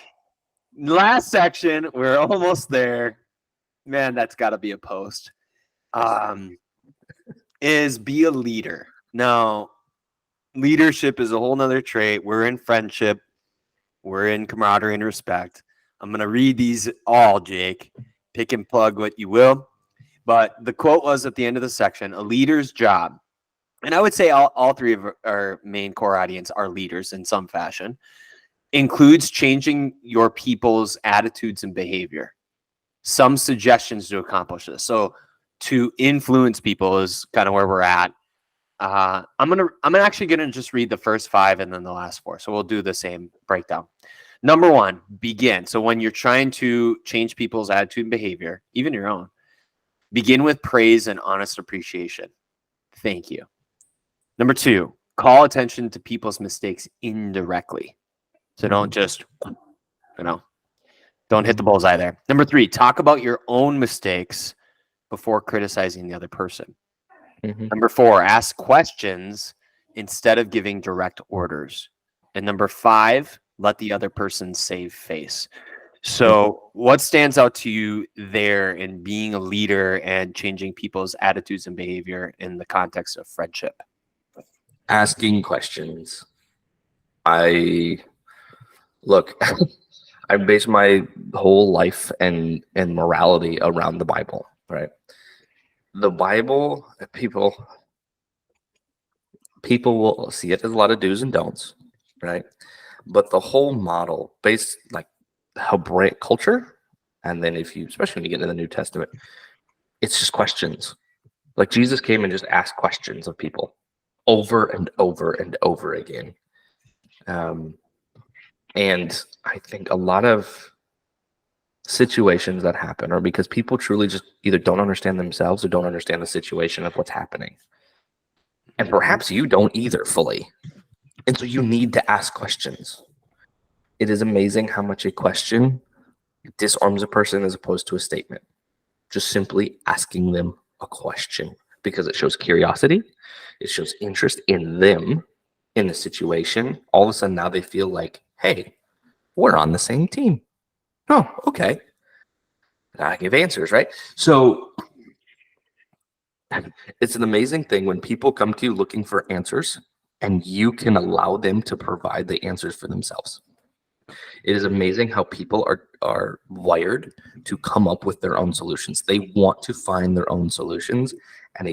last section. We're almost there. Man, that's got to be a post. Is be a leader. Now, leadership is a whole nother trait. We're in friendship. We're in camaraderie and respect. I'm going to read these all, Jake. Pick and plug what you will. But the quote was at the end of the section, a leader's job. And I would say all three of our main core audience are leaders in some fashion. Includes changing your people's attitudes and behavior. Some suggestions to accomplish this. So to influence people is kind of where we're at. I'm actually gonna just read the first 5 and then the last 4. So we'll do the same breakdown. Number 1, begin. So when you're trying to change people's attitude and behavior, even your own, begin with praise and honest appreciation. Thank you. Number 2, call attention to people's mistakes indirectly. So don't just, don't hit the bullseye there. Number 3, talk about your own mistakes before criticizing the other person. Mm-hmm. Number 4, ask questions instead of giving direct orders. And number 5, let the other person save face. So what stands out to you there in being a leader and changing people's attitudes and behavior in the context of friendship? Asking questions. I base my whole life and morality around the Bible, right? The Bible, people will see it as a lot of do's and don'ts, right? But the whole model based like how Hebraic culture, and then especially when you get into the New Testament, it's just questions. Like Jesus came and just asked questions of people over and over and over again. And I think a lot of situations that happen are because people truly just either don't understand themselves or don't understand the situation of what's happening. And perhaps you don't either fully. And so you need to ask questions. It is amazing how much a question disarms a person as opposed to a statement. Just simply asking them a question, because it shows curiosity, it shows interest in them, in the situation. All of a sudden now they feel like, hey, we're on the same team. Oh, okay. And I give answers, right? So it's an amazing thing when people come to you looking for answers and you can allow them to provide the answers for themselves. It is amazing how people are wired to come up with their own solutions. They want to find their own solutions, and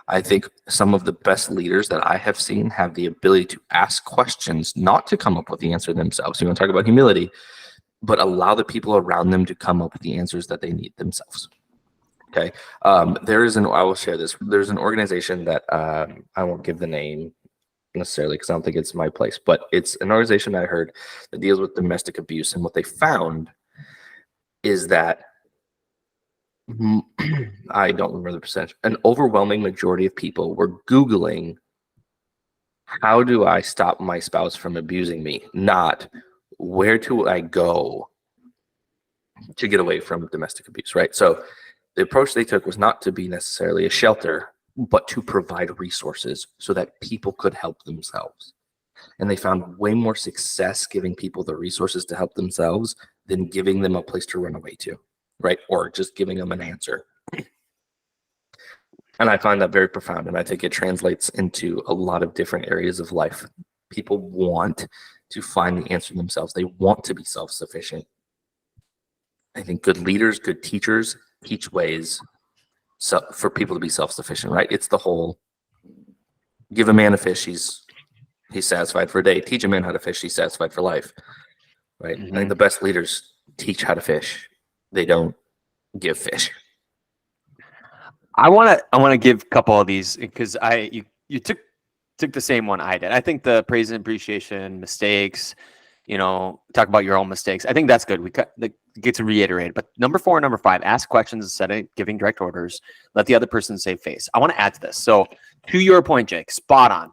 I think some of the best leaders that I have seen have the ability to ask questions, not to come up with the answer themselves. You want to talk about humility, but allow the people around them to come up with the answers that they need themselves. Okay. I will share this. There's an organization that I won't give the name necessarily because I don't think it's my place, but it's an organization I heard that deals with domestic abuse. And what they found is that I don't remember the percentage. An overwhelming majority of people were Googling, how do I stop my spouse from abusing me? Not where do I go to get away from domestic abuse, right? So the approach they took was not to be necessarily a shelter, but to provide resources so that people could help themselves. And they found way more success giving people the resources to help themselves than giving them a place to run away to, right? Or just giving them an answer. And I find that very profound. And I think it translates into a lot of different areas of life. People want to find the answer themselves. They want to be self-sufficient. I think good leaders, good teachers teach ways for people to be self-sufficient, right? It's the whole give a man a fish, he's satisfied for a day. Teach a man how to fish, he's satisfied for life, right? Mm-hmm. I think the best leaders teach how to fish. They don't give fish. I want to give a couple of these because you took the same one I did. I think the praise and appreciation, mistakes, talk about your own mistakes. I think that's good. We get to reiterate. But number 4 and number 5, ask questions instead of giving direct orders. Let the other person save face. I want to add to this. So to your point, Jake, spot on.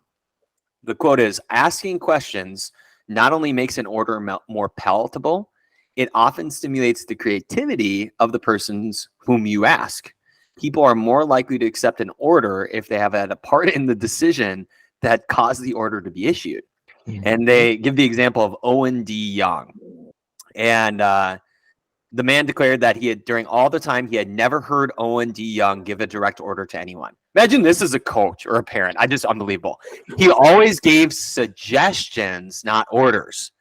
The quote is, asking questions not only makes an order more palatable, it often stimulates the creativity of the persons whom you ask. People are more likely to accept an order if they have had a part in the decision that caused the order to be issued. And they give the example of Owen D. Young. And the man declared that during all the time, he had never heard Owen D. Young give a direct order to anyone. Imagine this as a coach or a parent. Just unbelievable. He always gave suggestions, not orders.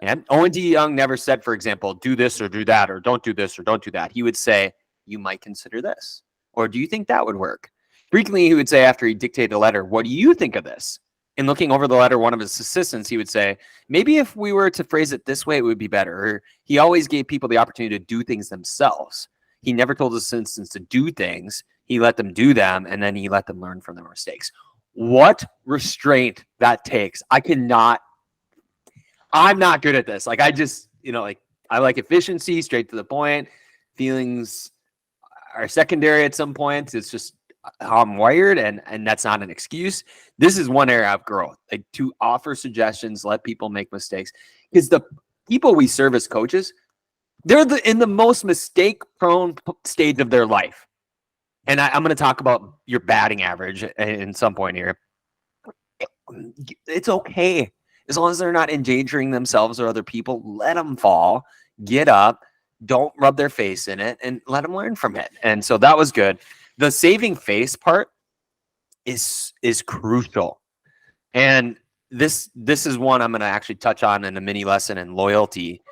And Owen D. Young never said, for example, do this or do that, or don't do this or don't do that. He would say, you might consider this, or do you think that would work? Frequently, he would say after he dictated a letter, what do you think of this? And looking over the letter, one of his assistants, he would say, maybe if we were to phrase it this way, it would be better. Or he always gave people the opportunity to do things themselves. He never told his assistants to do things. He let them do them, and then he let them learn from their mistakes. What restraint that takes. I'm not good at this. I like efficiency, straight to the point. Feelings are secondary at some points. It's just how I'm wired, and that's not an excuse. This is one area of growth, like to offer suggestions, let people make mistakes. Because the people we serve as coaches, they're in the most mistake-prone stage of their life. And I'm going to talk about your batting average in some point here. It's okay. As long as they're not endangering themselves or other people, let them fall, get up, don't rub their face in it, and let them learn from it. And so that was good. The saving face part is crucial. And this is one I'm going to actually touch on in a mini lesson in loyalty,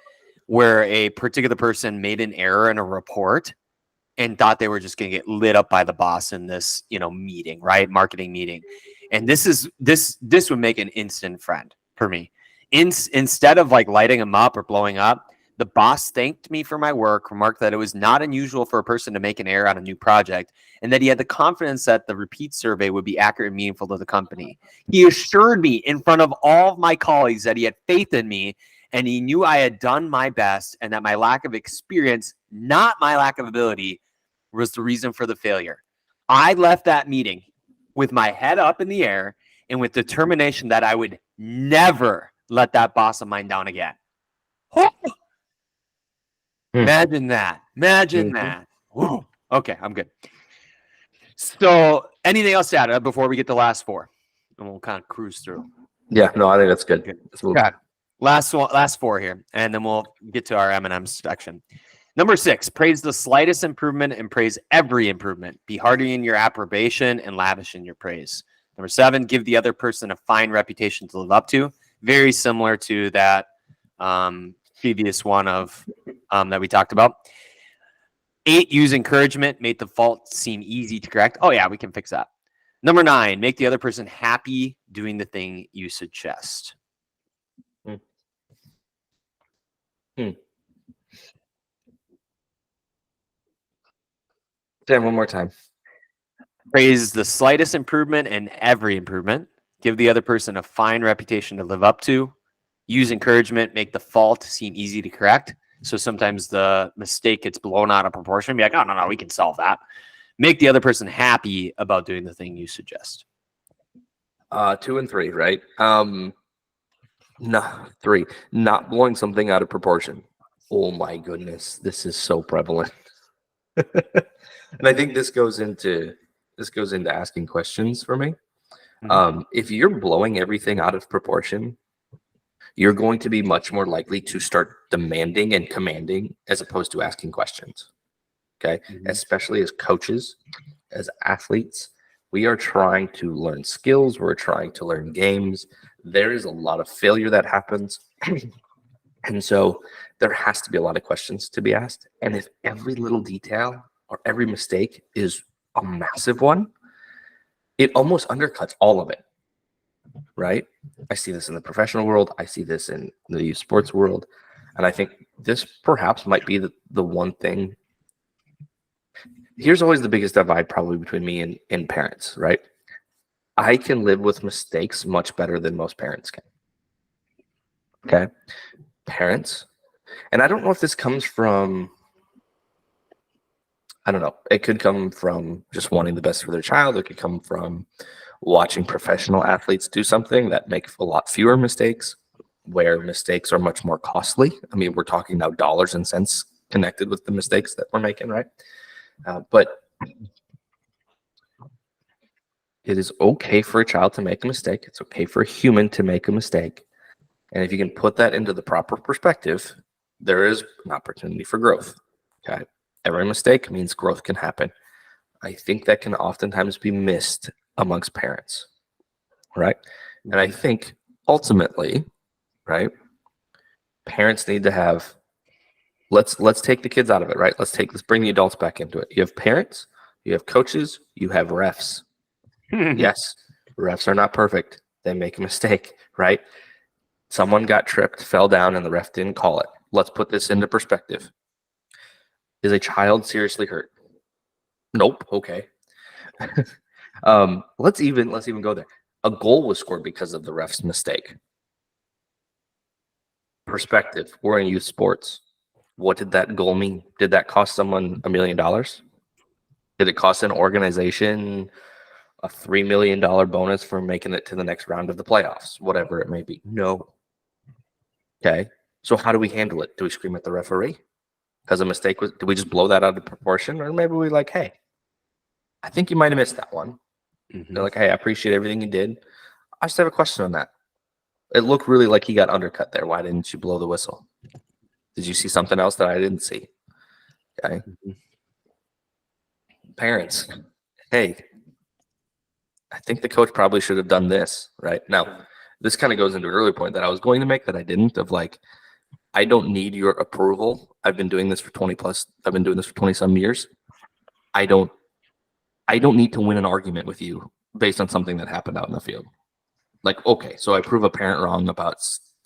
where a particular person made an error in a report and thought they were just going to get lit up by the boss in this, meeting, right? Marketing meeting. And this would make an instant friend for me. Instead of lighting them up or blowing up, the boss thanked me for my work, remarked that it was not unusual for a person to make an error on a new project, and that he had the confidence that the repeat survey would be accurate and meaningful to the company. He assured me in front of all of my colleagues that he had faith in me, and he knew I had done my best, and that my lack of experience, not my lack of ability, was the reason for the failure. I left that meeting with my head up in the air and with determination that I would never let that boss of mine down again. Imagine that. Imagine that. Whoa. Okay, I'm good. So anything else to add before we get to the last four? And we'll kind of cruise through. Yeah, no, I think that's good. Okay. Last four here, and then we'll get to our M&M section. Number 6, praise the slightest improvement and praise every improvement. Be hearty in your approbation and lavish in your praise. Number 7, give the other person a fine reputation to live up to. Very similar to that previous one of that we talked about. 8, use encouragement. Make the fault seem easy to correct. Oh, yeah, we can fix that. Number 9, make the other person happy doing the thing you suggest. Dan, one more time. Praise the slightest improvement and every improvement. Give the other person a fine reputation to live up to. Use encouragement. Make the fault seem easy to correct. So sometimes the mistake gets blown out of proportion. Be like, oh, no, we can solve that. Make the other person happy about doing the thing you suggest. 2 and 3, right? No, 3. Not blowing something out of proportion. Oh my goodness, this is so prevalent. And I think this goes into asking questions for me. If you're blowing everything out of proportion, you're going to be much more likely to start demanding and commanding as opposed to asking questions. Okay. Especially as coaches, as athletes, we are trying to learn skills. We're trying to learn games. There is a lot of failure that happens. And so there has to be a lot of questions to be asked. And if every little detail or every mistake is a massive one, it almost undercuts all of it, right? I see this in the professional world. I see this in the youth sports world. And I think this perhaps might be the one thing. Here's always the biggest divide probably between me and parents, right? I can live with mistakes much better than most parents can. Okay? Parents, and I don't know if this comes from, I don't know, it could come from just wanting the best for their child. It could come from watching professional athletes do something that make a lot fewer mistakes, where mistakes are much more costly. I mean, we're talking now dollars and cents connected with the mistakes that we're making, right? But it is okay for a child to make a mistake. It's okay for a human to make a mistake. And if you can put that into the proper perspective, there is an opportunity for growth. Okay. Every mistake means growth can happen. I think that can oftentimes be missed amongst parents, right? And I think ultimately, right, parents need to have, let's take the kids out of it, right? Let's bring the adults back into it. You have parents, you have coaches, you have refs. Yes, refs are not perfect. They make a mistake, right? Someone got tripped, fell down, and the ref didn't call it. Let's put this into perspective. Is a child seriously hurt? Nope. Okay. Let's even go there. A goal was scored because of the ref's mistake. Perspective. We're in youth sports. What did that goal mean? Did that cost someone $1 million? Did it cost an organization a $3 million bonus for making it to the next round of the playoffs? Whatever it may be. No. Okay. So how do we handle it? Do we scream at the referee? Because a mistake was, do we just blow that out of proportion? Or maybe we like, hey, I think you might have missed that one. They're like, hey, I appreciate everything you did. I just have a question on that. It looked really like he got undercut there. Why didn't you blow the whistle? Did you see something else that I didn't see? Okay. Parents, hey, I think the coach probably should have done this, right? Now, this kind of goes into an earlier point that I was going to make that I didn't, of like, I don't need your approval. I've been doing this for 20 some years. I don't need to win an argument with you based on something that happened out in the field. Like, okay, so I prove a parent wrong about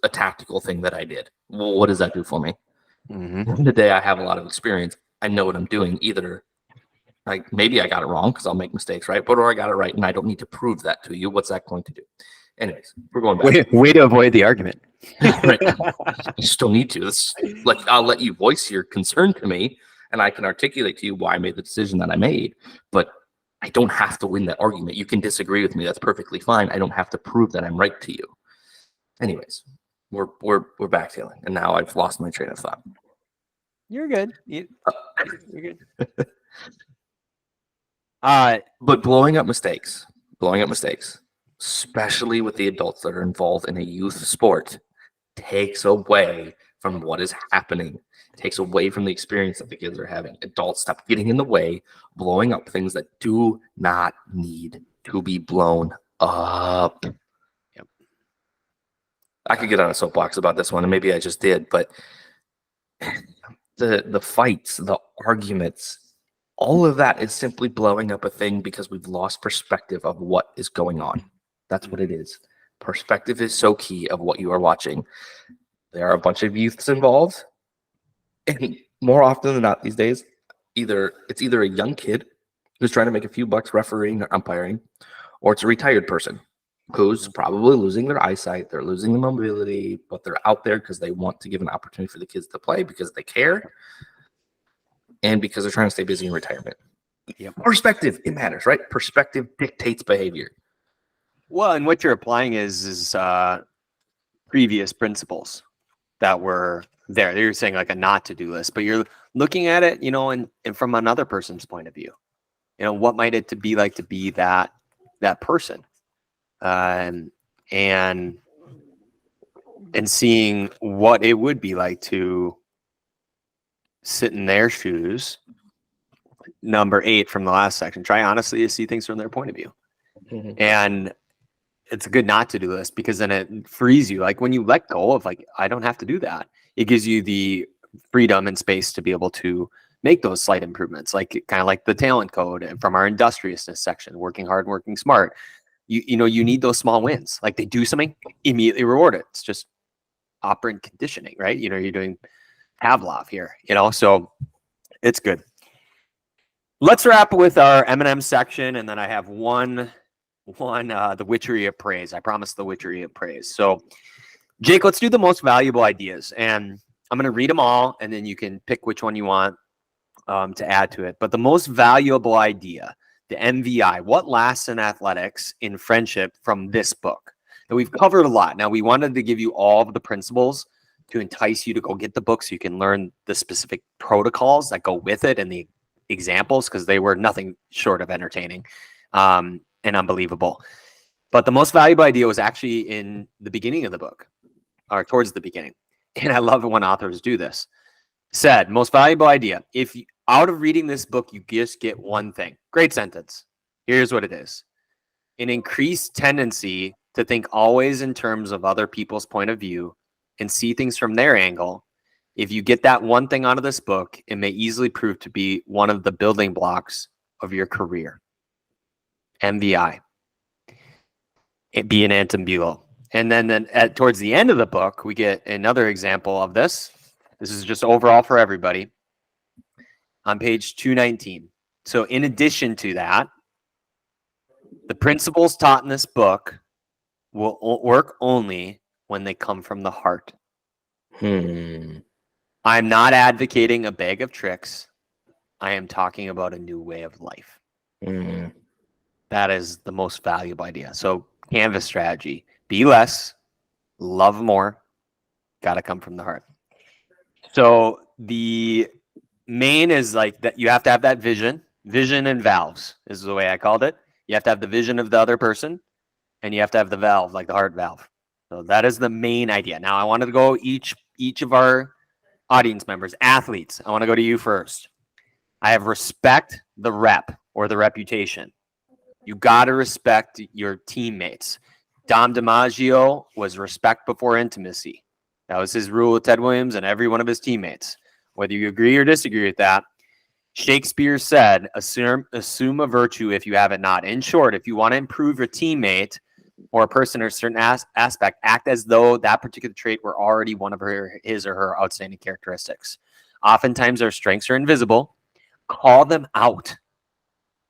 a tactical thing that I did. Well, what does that do for me? At the end of the day, I have a lot of experience. I know what I'm doing. Either like maybe I got it wrong because I'll make mistakes, right? Or I got it right and I don't need to prove that to you. What's that going to do? Anyways, we're going back. Way to avoid the argument. Right. I just don't need to. It's like, I'll let you voice your concern to me and I can articulate to you why I made the decision that I made. But I don't have to win that argument. You can disagree with me. That's perfectly fine. I don't have to prove that I'm right to you. Anyways, we're backtailing, and now I've lost my train of thought. You're good. You're good. But blowing up mistakes, especially with the adults that are involved in a youth sport, takes away from what is happening, takes away from the experience that the kids are having. Adults, stop getting in the way, blowing up things that do not need to be blown up. Yep. I could get on a soapbox about this one, and maybe I just did, but the fights, the arguments, all of that is simply blowing up a thing because we've lost perspective of what is going on. That's what it is. Perspective is so key of what you are watching. There are a bunch of youths involved, and more often than not these days, it's either a young kid who's trying to make a few bucks refereeing or umpiring, or it's a retired person who's probably losing their eyesight, they're losing the mobility, but they're out there because they want to give an opportunity for the kids to play because they care and because they're trying to stay busy in retirement. Yep. Perspective, it matters, right? Perspective dictates behavior. Well, and what you're applying is previous principles that were there. You're saying like a not to do list, but you're looking at it, and from another person's point of view. What might it to be like to be that person, and seeing what it would be like to sit in their shoes. Number 8 from the last section. Try honestly to see things from their point of view. Mm-hmm. And it's a good not to do list because then it frees you. Like when you let go of like, I don't have to do that. It gives you the freedom and space to be able to make those slight improvements, like kind of like the talent code from our industriousness section, working hard, working smart. You need those small wins. Like they do something, immediately reward it. It's just operant conditioning, right? You're doing Pavlov here, so it's good. Let's wrap with our M&M section, and then I have one the witchery of praise. I promised the witchery of praise. So, Jake, let's do the most valuable ideas, and I'm going to read them all, and then you can pick which one you want to add to it. But the most valuable idea, the MVI, what lasts in athletics in friendship from this book. And we've covered a lot. Now, we wanted to give you all of the principles to entice you to go get the book so you can learn the specific protocols that go with it and the examples, because they were nothing short of entertaining and unbelievable. But the most valuable idea was actually in the beginning of the book, or towards the beginning. And I love it when authors do this. Said, most valuable idea. If you, out of reading this book, you just get one thing. Great sentence. Here's what it is. An increased tendency to think always in terms of other people's point of view and see things from their angle. If you get that one thing out of this book, it may easily prove to be one of the building blocks of your career. MVI. It be an anteambulo. And then towards the end of the book, we get another example of this. This is just overall for everybody on page 219. So in addition to that, the principles taught in this book will work only when they come from the heart. I'm not advocating a bag of tricks. I am talking about a new way of life. That is the most valuable idea. So canvas strategy, be less, love more, got to come from the heart. So the main is like that you have to have that vision and valves is the way I called it. You have to have the vision of the other person and you have to have the valve, like the heart valve. So that is the main idea. Now I wanted to go each of our audience members, athletes. I want to go to you first. I have respect the rep or the reputation. You got to respect your teammates. Dom DiMaggio was respect before intimacy. That was his rule with Ted Williams and every one of his teammates. Whether you agree or disagree with that, Shakespeare said, assume a virtue if you have it not. In short, if you want to improve your teammate or a person or a certain aspect, act as though that particular trait were already one of his or her outstanding characteristics. Oftentimes, our strengths are invisible. Call them out.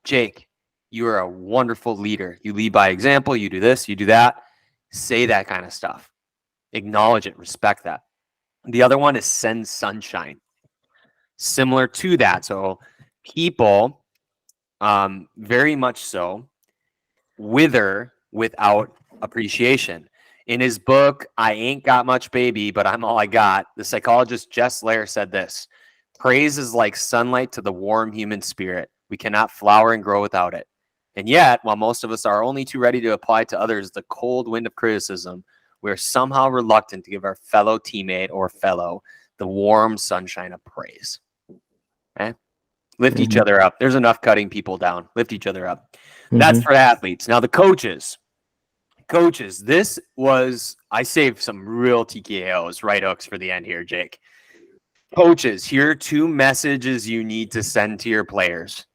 Jake, you are a wonderful leader. You lead by example. You do this, you do that. Say that kind of stuff. Acknowledge it. Respect that. The other one is send sunshine. Similar to that. So people very much so, wither without appreciation. In his book, I Ain't Got Much Baby, But I'm All I Got, the psychologist Jess Lair said this: praise is like sunlight to the warm human spirit. We cannot flower and grow without it. And yet, while most of us are only too ready to apply to others the cold wind of criticism, we are somehow reluctant to give our fellow teammate or fellow the warm sunshine of praise. Okay? Lift each other up. There's enough cutting people down. Lift each other up. That's for athletes. Now, the coaches. Coaches, this was, I saved some real TKOs, right hooks for the end here, Jake. Coaches, here are 2 messages you need to send to your players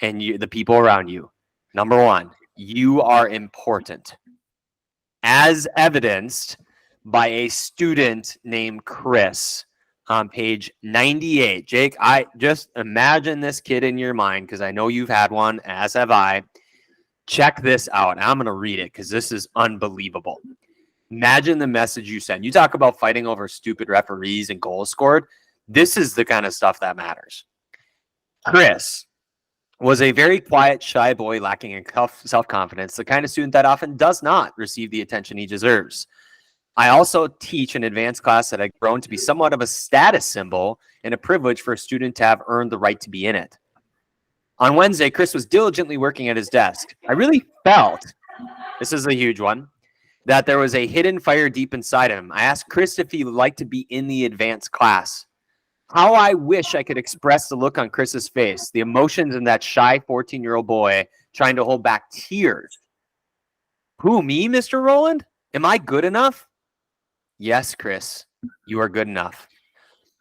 and the people around you. Number 1, you are important, as evidenced by a student named Chris on page 98. Jake, I just imagine this kid in your mind, because I know you've had one, as have I. Check this out. I'm going to read it because this is unbelievable. Imagine the message you send. You talk about fighting over stupid referees and goals scored. This is the kind of stuff that matters. Chris was a very quiet, shy boy lacking in self-confidence, the kind of student that often does not receive the attention he deserves. I also teach an advanced class that had grown to be somewhat of a status symbol and a privilege for a student to have earned the right to be in it. On Wednesday, Chris was diligently working at his desk. I really felt, this is a huge one, that there was a hidden fire deep inside him. I asked Chris if he would like to be in the advanced class. How I wish I could express the look on Chris's face, the emotions in that shy 14-year-old boy trying to hold back tears. Who, me, Mr. Rowland? Am I good enough? Yes, Chris, you are good enough.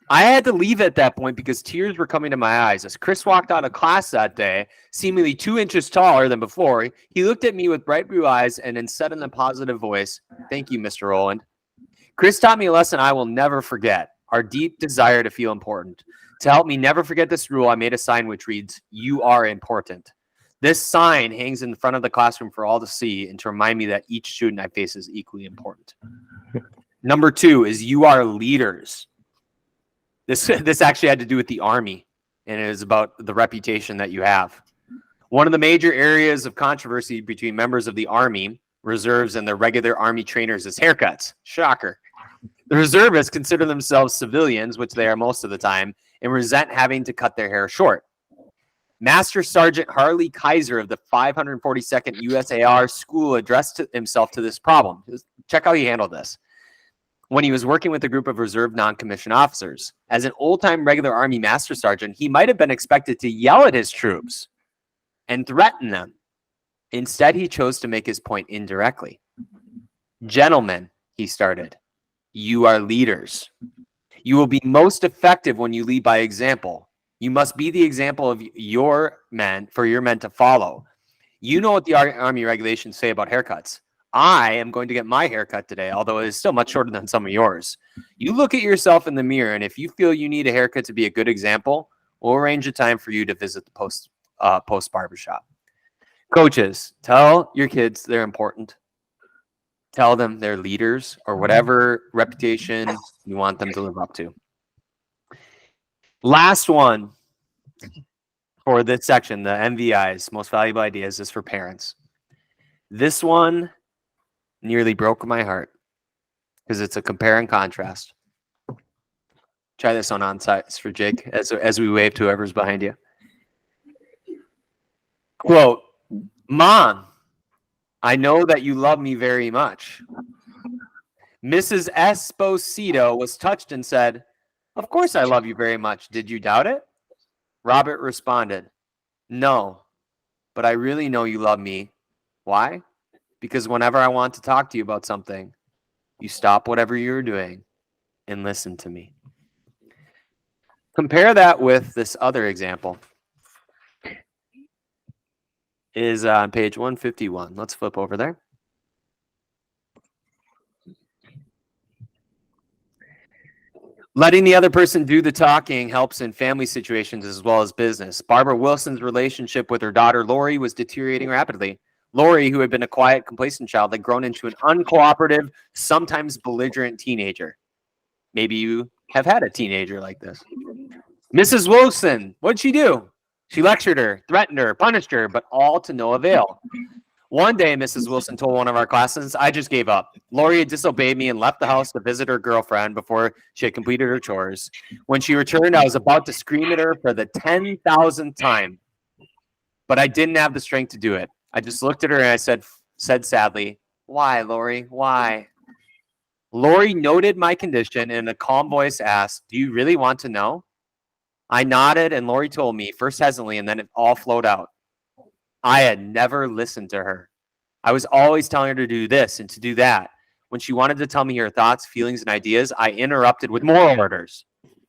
I had to leave at that point because tears were coming to my eyes. As Chris walked out of class that day, seemingly 2 inches taller than before, he looked at me with bright blue eyes and then said in a positive voice, "Thank you, Mr. Rowland." Chris taught me a lesson I will never forget, our deep desire to feel important. To help me never forget this rule, I made a sign which reads, "You are important." This sign hangs in front of the classroom for all to see and to remind me that each student I face is equally important. Number 2 is you are leaders. This actually had to do with the Army, and it is about the reputation that you have. One of the major areas of controversy between members of the Army, reserves, and their regular Army trainers is haircuts. Shocker. The reservists consider themselves civilians, which they are most of the time, and resent having to cut their hair short. Master Sergeant Harley Kaiser of the 542nd USAR School addressed himself to this problem. Check how he handled this. When he was working with a group of reserve non-commissioned officers. As an old-time regular Army Master Sergeant, he might have been expected to yell at his troops and threaten them. Instead, he chose to make his point indirectly. "Gentlemen," he started, "you are leaders. You will be most effective when you lead by example. You must be the example of your men for your men to follow. You know what the Army regulations say about haircuts. I am going to get my haircut today, although it is still much shorter than some of yours. You look at yourself in the mirror, and if you feel you need a haircut to be a good example, we'll arrange a time for you to visit the post barbershop." Coaches, tell your kids they're important. Tell them they're leaders or whatever reputation you want them to live up to. Last one for this section, the MVIs, most valuable ideas, is for parents. This one nearly broke my heart because it's a compare and contrast. Try this on sites for Jake as we wave to whoever's behind you. Quote, "Mom, I know that you love me very much." Mrs. Esposito was touched and said, "Of course I love you very much. Did you doubt it?" Robert responded, "No, but I really know you love me. Why? Because whenever I want to talk to you about something, you stop whatever you're doing and listen to me." Compare that with this other example. It is on page 151. Let's flip over there. Letting the other person do the talking helps in family situations as well as business. Barbara Wilson's relationship with her daughter, Lori, was deteriorating rapidly. Lori, who had been a quiet, complacent child, had grown into an uncooperative, sometimes belligerent teenager. Maybe you have had a teenager like this. Mrs. Wilson, what'd she do? She lectured her, threatened her, punished her, but all to no avail. One day, Mrs. Wilson told one of our classes, I just gave up. Lori had disobeyed me and left the house to visit her girlfriend before she had completed her chores. When she returned, I was about to scream at her for the 10,000th time, but I didn't have the strength to do it. I just looked at her and I said sadly, why, Lori? Why? Lori noted my condition and in a calm voice asked, do you really want to know? I nodded and Lori told me, first hesitantly, and then it all flowed out. I had never listened to her. I was always telling her to do this and to do that. When she wanted to tell me her thoughts, feelings, and ideas, I interrupted with more orders.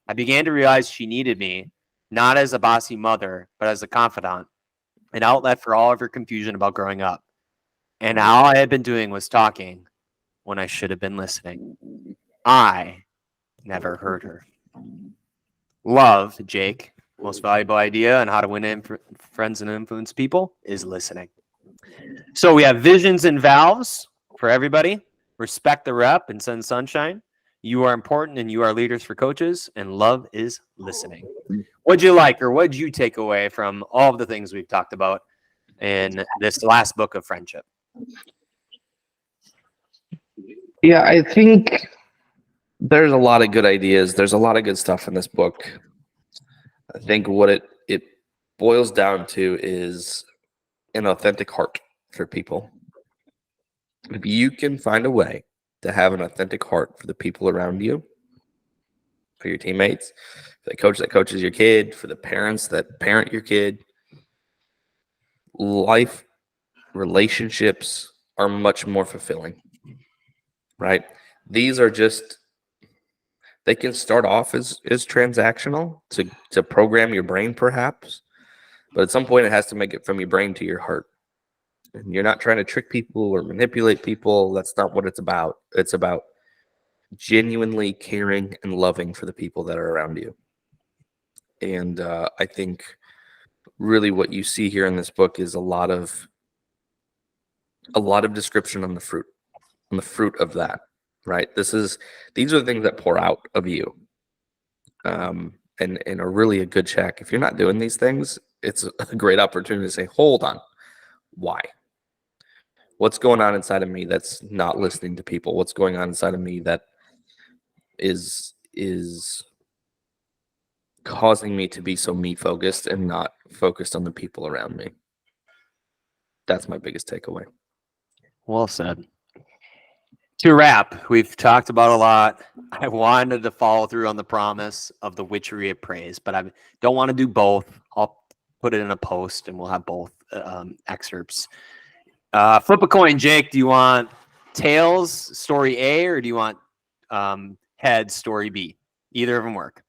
I began to realize she needed me, not as a bossy mother, but as a confidant, an outlet for all of her confusion about growing up. And all I had been doing was talking when I should have been listening. I never heard her. Love, Jake, most valuable idea on how to win friends and influence people is listening. So we have visions and valves for everybody. Respect the rep and send sunshine. You are important and you are leaders for coaches, and love is listening. What'd you like, or what'd you take away from all of the things we've talked about in this last book of friendship? Yeah, I think there's a lot of good ideas. There's a lot of good stuff in this book. I think what it boils down to is an authentic heart for people. If you can find a way to have an authentic heart for the people around you, for your teammates, for the coach that coaches your kid, for the parents that parent your kid, life relationships are much more fulfilling, right? These are just, they can start off as transactional to program your brain perhaps, but at some point it has to make it from your brain to your heart. And you're not trying to trick people or manipulate people. That's not what it's about. It's about genuinely caring and loving for the people that are around you. And I think really what you see here in this book is a lot of description on the fruit of that, right? These are the things that pour out of you, and are really a good check. If you're not doing these things, it's a great opportunity to say, hold on, why? What's going on inside of me that's not listening to people? What's going on inside of me that is causing me to be so me focused and not focused on the people around me? That's my biggest takeaway. Well said. To wrap, we've talked about a lot. I wanted to follow through on the promise of the witchery of praise, but I don't want to do both. I'll put it in a post and we'll have both excerpts. Flip a coin, Jake. Do you want tails, story A, or do you want heads, story B? Either of them work.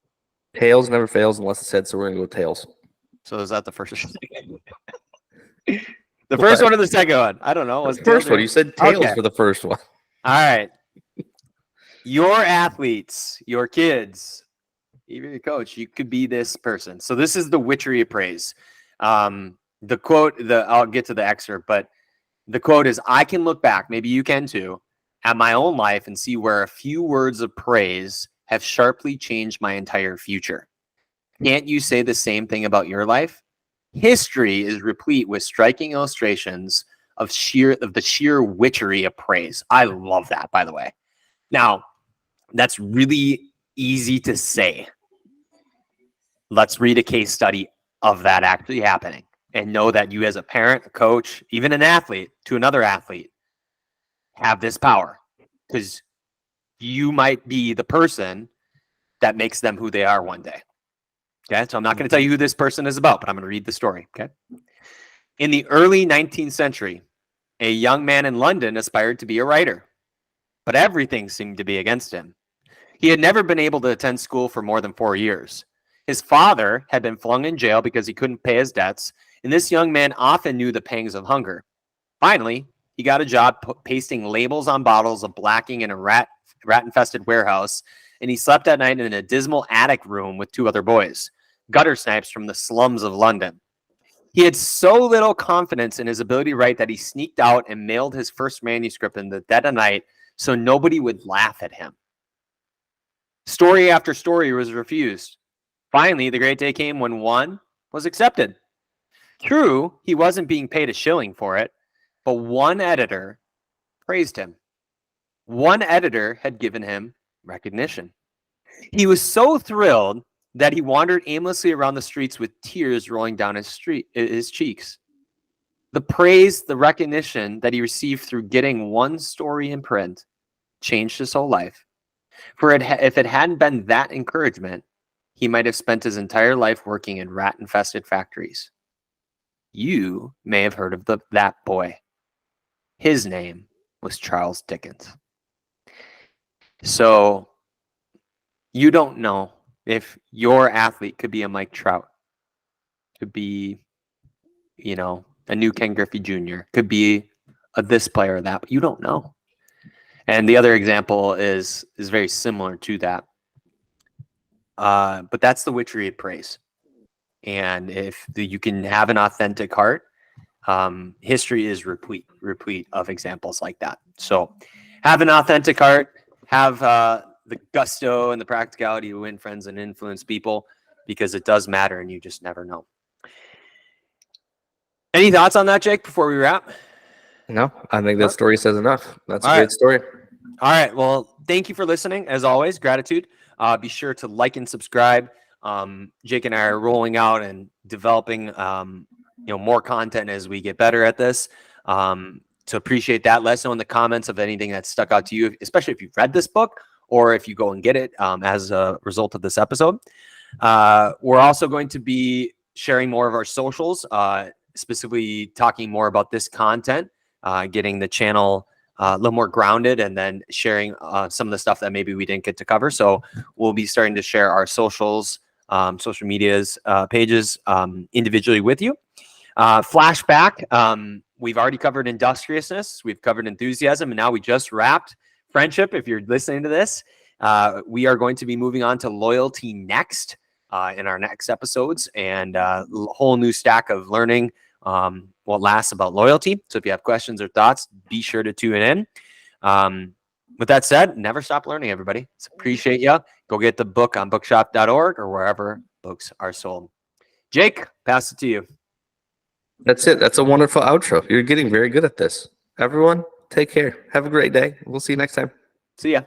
Tails never fails unless it's head, so we're going to go tails. So is that the first one? The first one or the second one? I don't know. The first one. You said tails for the first one. All right. Your athletes, your kids, even your coach, you could be this person. So this is the witchery of praise. The quote, I'll get to the excerpt, but the quote is, I can look back, maybe you can too, at my own life and see where a few words of praise have sharply changed my entire future. Can't you say the same thing about your life? History is replete with striking illustrations of the sheer witchery of praise. I love that, by the way. Now, that's really easy to say. Let's read a case study of that actually happening and know that you as a parent, a coach, even an athlete to another athlete have this power, because you might be the person that makes them who they are one day. Okay, so I'm not going to tell you who this person is about, but I'm going to read the story. Okay. In the early 19th century, a young man in London aspired to be a writer, but everything seemed to be against him. He had never been able to attend school for more than 4 years. His father had been flung in jail because he couldn't pay his debts, and this young man often knew the pangs of hunger. Finally, he got a job pasting labels on bottles of blacking in a rat-infested warehouse, and he slept at night in a dismal attic room with 2 other boys, gutter snipes from the slums of London. He had so little confidence in his ability to write that he sneaked out and mailed his first manuscript in the dead of night so nobody would laugh at him. Story after story was refused. Finally, the great day came when one was accepted. True, he wasn't being paid a shilling for it, but one editor praised him. One editor had given him recognition. He was so thrilled that he wandered aimlessly around the streets with tears rolling down his cheeks. The praise, the recognition that he received through getting one story in print changed his whole life. For if it hadn't been that encouragement, he might have spent his entire life working in rat-infested factories. You may have heard of that boy. His name was Charles Dickens. So you don't know if your athlete could be a Mike Trout, could be, a new Ken Griffey Jr., could be a this player or that, but you don't know. And the other example is very similar to that. But that's the witchery of praise. And if you can have an authentic heart, history is replete of examples like that. So have an authentic heart, have the gusto and the practicality to win friends and influence people, because it does matter and you just never know. Any thoughts on that, Jake, before we wrap? No, I think that story says enough. That's a All great right. story. All right. Well, thank you for listening. As always, gratitude. Be sure to like and subscribe. Jake and I are rolling out and developing, more content as we get better at this. To appreciate that, let us know in the comments of anything that stuck out to you, especially if you've read this book or if you go and get it as a result of this episode. We're also going to be sharing more of our socials, specifically talking more about this content, getting the channel a little more grounded, and then sharing some of the stuff that maybe we didn't get to cover. So we'll be starting to share our socials, social medias, pages individually with you. Flashback. We've already covered industriousness. We've covered enthusiasm. And now we just wrapped friendship. If you're listening to this, we are going to be moving on to loyalty next in our next episodes, and a whole new stack of learning what lasts about loyalty. So if you have questions or thoughts, be sure to tune in. With that said, never stop learning, everybody. Appreciate you. Go get the book on bookshop.org or wherever books are sold. Jake, pass it to you. That's it. That's a wonderful outro. You're getting very good at this. Everyone, take care. Have a great day. We'll see you next time. See ya.